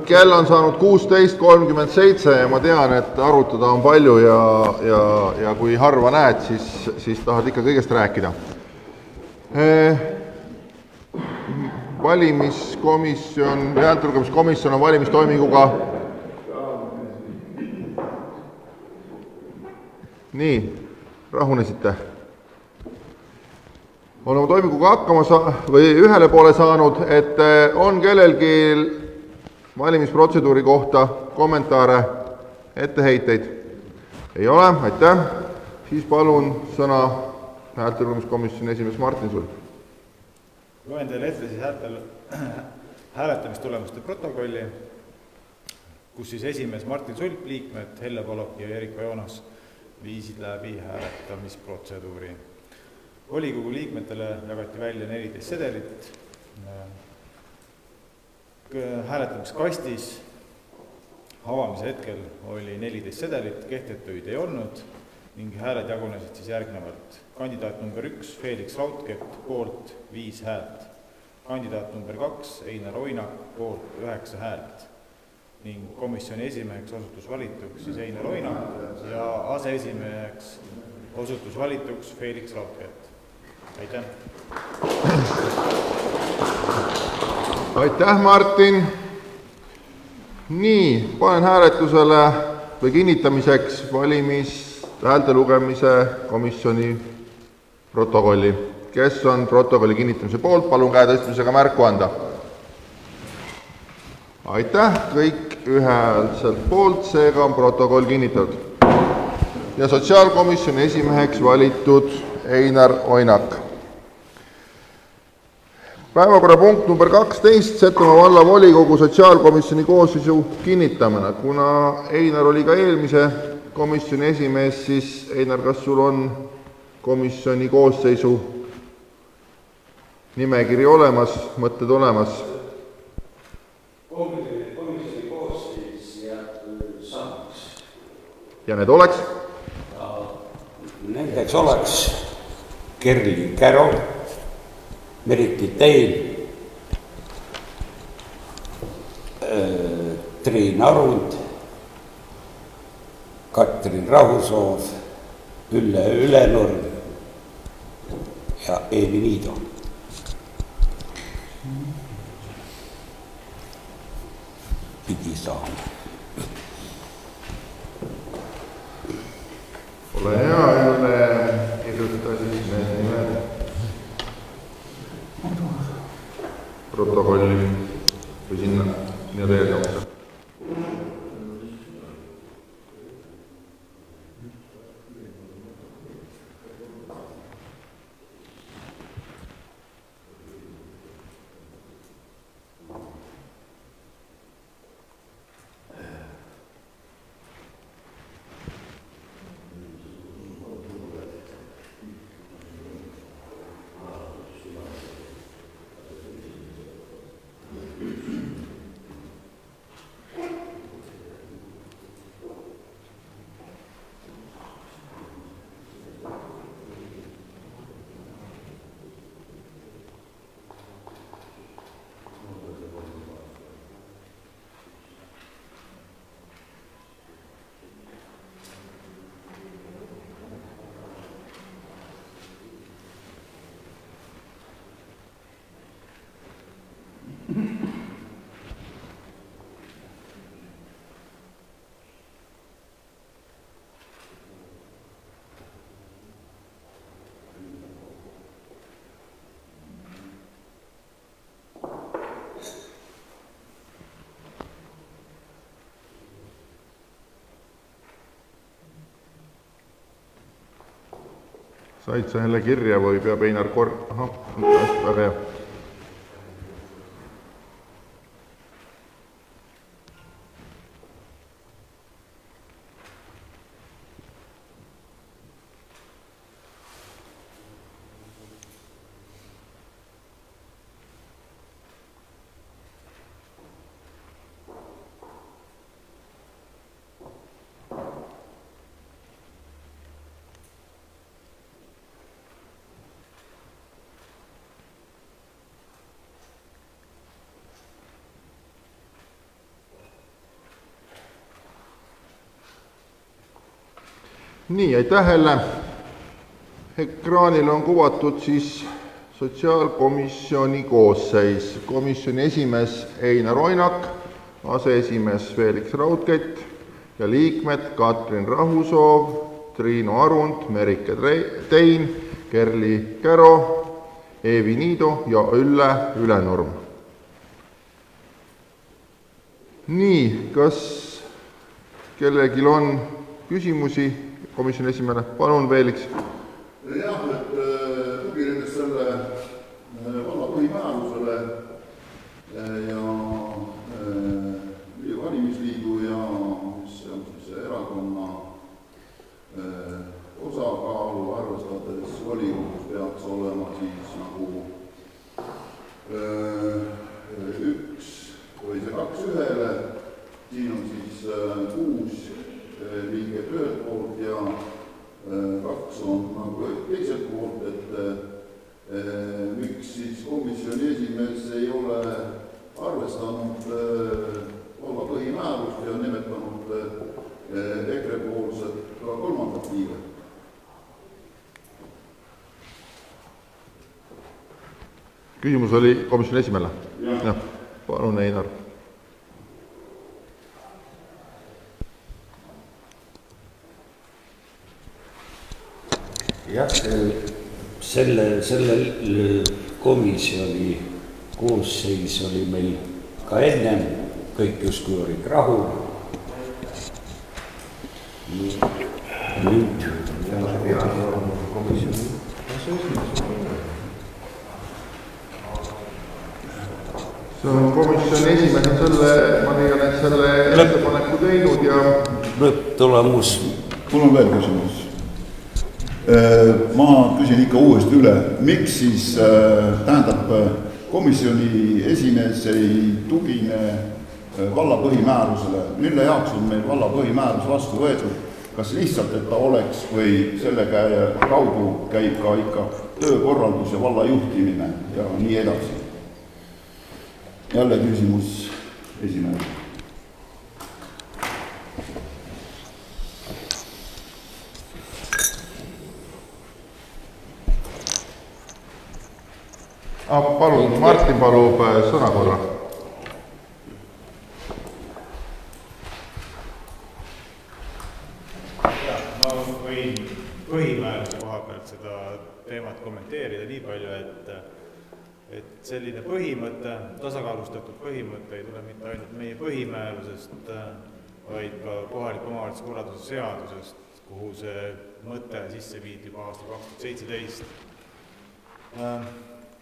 kell on saanud 16:37 ja ma tean, et arutada on palju ja kui harva näed, siis tahad ikka kõigest rääkida. Valimiskomisjon, häältelugemiskomisjon on valimistoiminguga. Nii, rahunesite. On oma toiminguga hakkama või ühele poole saanud, et on kellelgi valimisprotseduuri kohta kommentaare, etteheiteid? Ei ole, aitäh. Siis palun sõna häältelugemiskomisjoni esimees Martin Sulp. Loen teile ette siis hääletamistulemuste protokolli, kus siis esimees Martin Sulp, liikmed Helle Palok ja Erika Joonas viisid läbi hääletamisprotseduuri. Volikogu liikmetele jagati välja 14 sedelit. Hääletamiskastis avamise hetkel oli 14 sedelit, kehtetuid ei olnud ning hääled jagunesid siis järgnevalt. Kandidaat number 1, Felix Raudkepp, poolt 5 häält. Kandidaat number 2, Einar Oinak, poolt 9 häält. Ning komisjoni esimeheks osutus valituks siis Einar Oinak ja aseesimeheks osutus valituks Felix Raudkepp. Aitäh! Aitäh, Martin! Nii, panen hääletusele või kinnitamiseks häältelugemise komisjoni protokolli. Kes on protokolli kinnitamise poolt, palun käe tõstmisega märku anda. Aitäh, kõik ühehäälselt poolt, seega on protokoll kinnitatud. Ja sotsiaalkomisjoni esimeheks valitud Einar Oinak. Päevakorrapunkt number 12, Setomaa valla volikogu sotsiaalkomisjoni koosseisu kinnitamine. Kuna Einar oli ka eelmise komisjoni esimees, siis Einar, kas sul on komisjoni koosseisu nimekiri olemas, mõtted olemas? Komisjoni koosseis jääb samaks. Ja need oleks? Nendeks oleks Kerli Käro, Meriti Teil, Triin Arund, Katrin Rahusoov, Ülle Ülenurm ja Eevi Niido. Pidi saama. Ole hea, Ülle, kirjuta siis need nimed protokolli või sinna nii-öelda eelnõusse. Said sa jälle kirja või peab Einar Ahah, väga hea. Nii, aitäh Helle. Ekraanil on kuvatud siis sotsiaalkomisjoni koosseis. Komisjoni esimees Einar Oinak, aseesimees Felix Raudkett ja liikmed Katrin Rahusoov, Triinu Arund, Merike Tein, Kerli Käro, Eevi Niido ja Ülle Ülenurm. Nii, kas kellelgi on küsimusi komisjoni esimehele? Palun, Felix. Jah, et tuginedes selle valla põhimäärusele ja valimisliidu ja see on siis erakonna osakaalu arvestades volikogus peaks olema siis nagu üks või see 2 ühele, siin on siis 6 liiget ühelt poolt ja 2 on nagu teiselt poolt, et miks siis komisjoni esimees ei ole arvestanud valla põhimäärust ja nimetanud EKRE-poolset ka 3. liiget. Küsimus oli komisjoni esimehele? Jah. Palun, Einar. Jah, selle komisjoni koosseis oli meil ka ennem, kõik justkui olid rahul. Nüüd see on komisjoni esimees on selle, ma leian, et selle ettepaneku teinud ja lõpptulemus. Mul on veel küsimus. Ma küsin ikka uuesti üle, miks siis tähendab komisjoni esimees ei tugine valla põhimäärusele, mille jaoks on meil valla põhimäärus vastu võetud, kas lihtsalt, et ta oleks või selle kaudu käib ka ikka töökorraldus ja valla juhtimine ja nii edasi. Jälle küsimus esimene. Palun, Martin palub sõna korra. Ma võin põhimääruse koha pealt seda teemat kommenteerida nii palju, et selline põhimõte, tasakaalustatud põhimõte ei tule mitte ainult meie põhimäärusest, vaid ka kohaliku omavalitsuse korralduse seadusest, kuhu see mõte sisse viidi juba aastal 2017.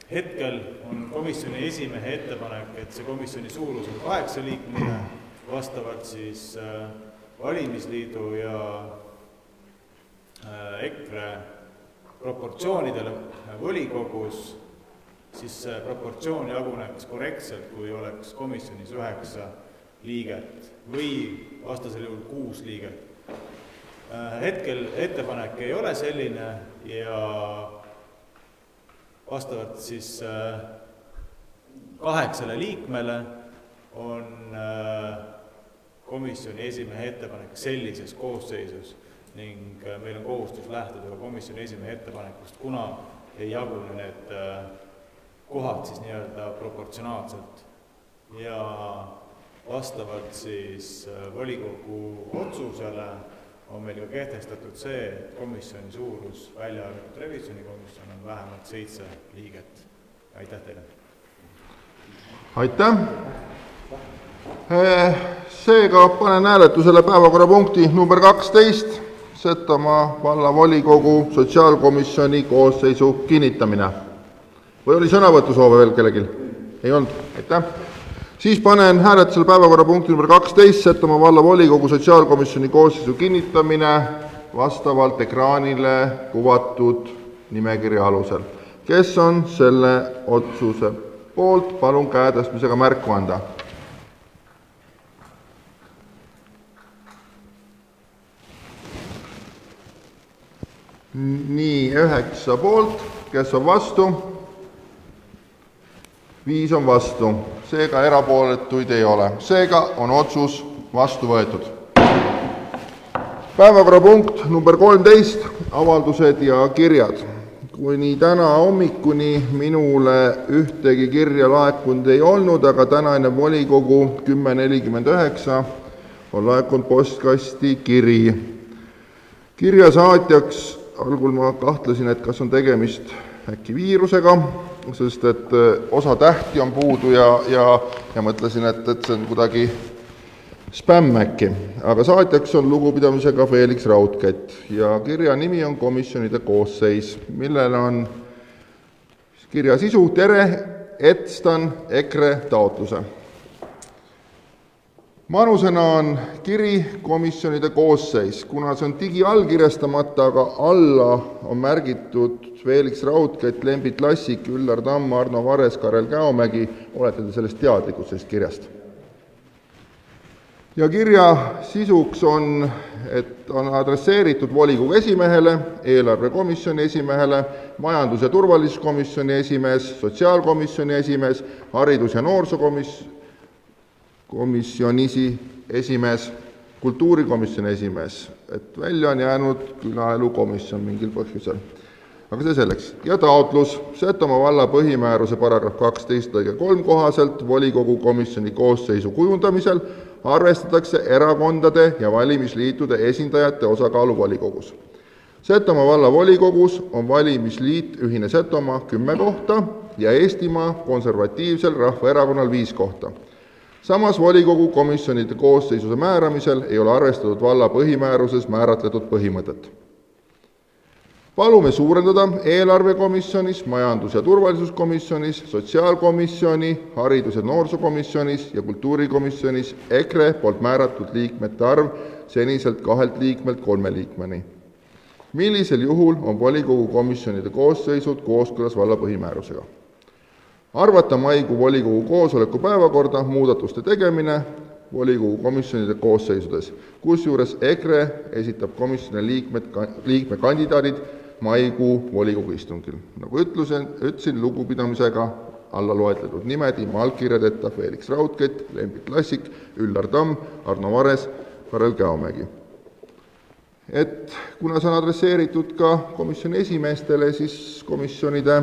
Hetkel on komisjoni esimehe ettepanek, et see komisjoni suurus on 8-liikmeline, vastavalt siis valimisliidu ja EKRE proportsioonidele volikogus, siis see proportsioon jaguneks korrektselt, kui oleks komisjonis 9 liiget või vastasel juhul 6 liiget. Hetkel ettepanek ei ole selline ja vastavalt siis 8 liikmele on komisjoni esimehe ettepanek sellises koosseisus ning meil on kohustus lähtuda ka komisjoni esimehe ettepanekust, kuna ei jagune need kohad siis nii-öelda proportsionaalselt ja vastavalt siis volikogu otsusele on meil ka kehtestatud see, et komisjoni suurus välja arvatud revisjonikomisjon on vähemalt 7 liiget. Aitäh teile! Aitäh! Seega panen hääletusele päevakorrapunkti number 12, Setomaa vallavolikogu sotsiaalkomisjoni koosseisu kinnitamine. Või oli sõnavõtusoove veel kellelgi? Ei olnud? Aitäh! Siis panen hääletusele päevakorrapunkti number 12, Setomaa vallavolikogu sotsiaalkomisjoni koosseisu kinnitamine vastavalt ekraanile kuvatud nimekirja alusel. Kes on selle otsuse poolt, palun käe tõstmisega märku anda. Nii, 9 poolt, kes on vastu? 5 on vastu, seega erapooletuid ei ole. Seega on otsus vastu võetud. Päevakorrapunkt number 13, avaldused ja kirjad. Kuni täna hommikuni minule ühtegi kirja laekunud ei olnud, aga täna enne volikogu 10.49 on laekunud postkasti kiri. Kirja saatjaks algul ma kahtlesin, et kas on tegemist äkki viirusega, sest et osa tähti on puudu ja mõtlesin, et see on kuidagi spämm äkki. Aga saatjaks on lugupidamisega Felix Raudkett ja kirja nimi on komisjonide koosseis, millel on kirja sisu: tere, edastan EKRE taotluse. Manusena on kiri komisjonide koosseis, kuna see on digiallkirjastamata, aga alla on märgitud Felix Raudkett, Lembit Lassik, Üllar Tamm, Arno Vares, Karel Käomägi. Olete te sellest teadlikud, sellest kirjast? Ja kirja sisuks on, et on adresseeritud volikogu esimehele, eelarvekomisjoni esimehele, majandus- ja turvalisuskomisjoni esimees, sotsiaalkomisjoni esimees, haridus- ja noorsookomisjoni esimees, kultuurikomisjoni esimees, et välja on jäänud külaelukomisjon mingil põhjusel. Aga see selleks. Ja taotlus Setomaa valla põhimääruse paragrahv 12.3 kohaselt volikogu komisjoni koosseisu kujundamisel arvestatakse erakondade ja valimisliitude esindajate osakaalu volikogus. Setomaa valla volikogus on valimisliit Ühine Setomaa 10 kohta ja Eestimaa Konservatiivsel Rahvaerakonnal 5 kohta. Samas volikogu komisjonide koosseisuse määramisel ei ole arvestatud valla põhimääruses määratletud põhimõtet. Palume suurendada eelarvekomisjonis, majandus- ja turvalisuskomisjonis, sotsiaalkomisjoni, haridus- ja noorsookomisjonis ja kultuurikomisjonis EKRE poolt määratud liikmete arv seniselt 2 liikmelt 3 liikmeni. Millisel juhul on volikogu komisjonide koosseisud kooskõlas valla põhimäärusega? Arvata maikuu volikogu koosoleku päevakorda muudatuste tegemine volikogu komisjonide koosseisudes, kusjuures EKRE esitab komisjoni liikme kandidaadid maikuu volikogu istungil. Nagu ütlesin lugupidamisega alla loetletud nimed ilma allkirjadeta Felix Raudkett, Lembit Lassik, Üllar Tamm, Arno Vares, Karel Käomägi. Et kuna see on adresseeritud ka komisjoni esimeestele, siis komisjonide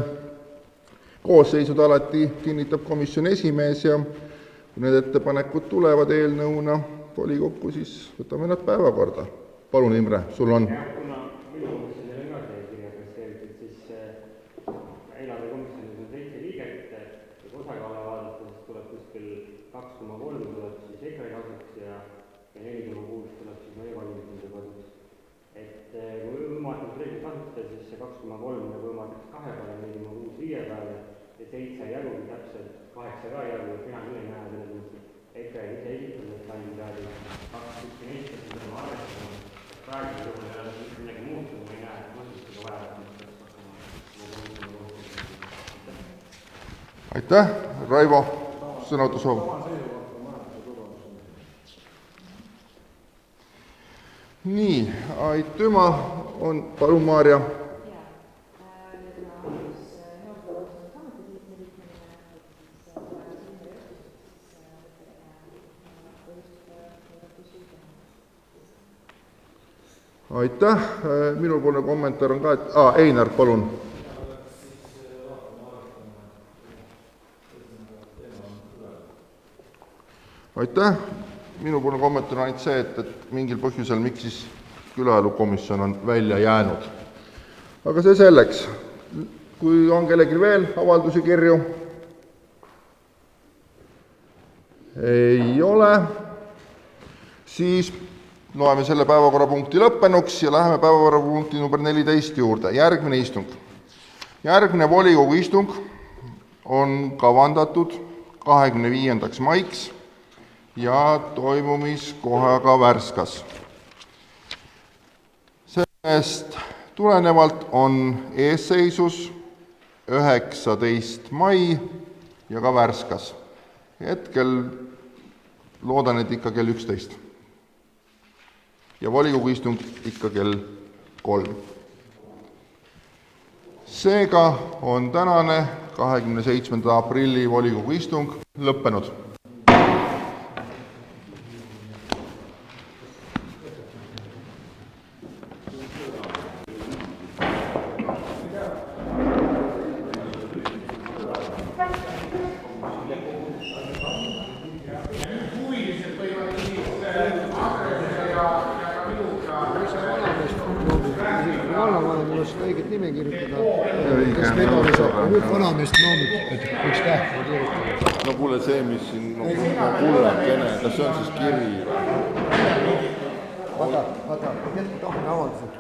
koosseisud alati kinnitab komisjoni esimees ja kui need ettepanekud tulevad eelnõuna volikokku, siis võtame nad päevakorda. Palun, Imre, sul on. Aitäh, Raivo, sõnavõtusoov. Nii, aitüma on, palun, Maarja. Aitäh, minupoolne kommentaar on ka, et Einar, palun. Aitäh, minupoolne kommentaar on ainult see, et mingil põhjusel miks siis külaelukomisjon on välja jäänud. Aga see selleks, kui on kellelgi veel avaldusi kirju, ei ole, siis loeme selle päevakorrapunkti lõppenuks ja läheme päevakorrapunkti number 14 juurde. Järgmine istung. Järgmine volikogu istung on kavandatud 25. maiks ja toimumiskohaga Värskas. Sellest tulenevalt on eesseisus 19. mai ja ka Värskas. Hetkel loodan, et ikka kell 11. Ja volikogu istung ikka kell 3. Seega on tänane 27. aprilli volikogu istung lõppenud. vallavanem oleks õiget nime kirjutada, kes vedanud saab, ja nüüd vanameest noomib, et üks täht või kirjutada. No kuule, see, mis siin kullakene, kas see on siis kiri või? Vaata, tahtmine avaldused,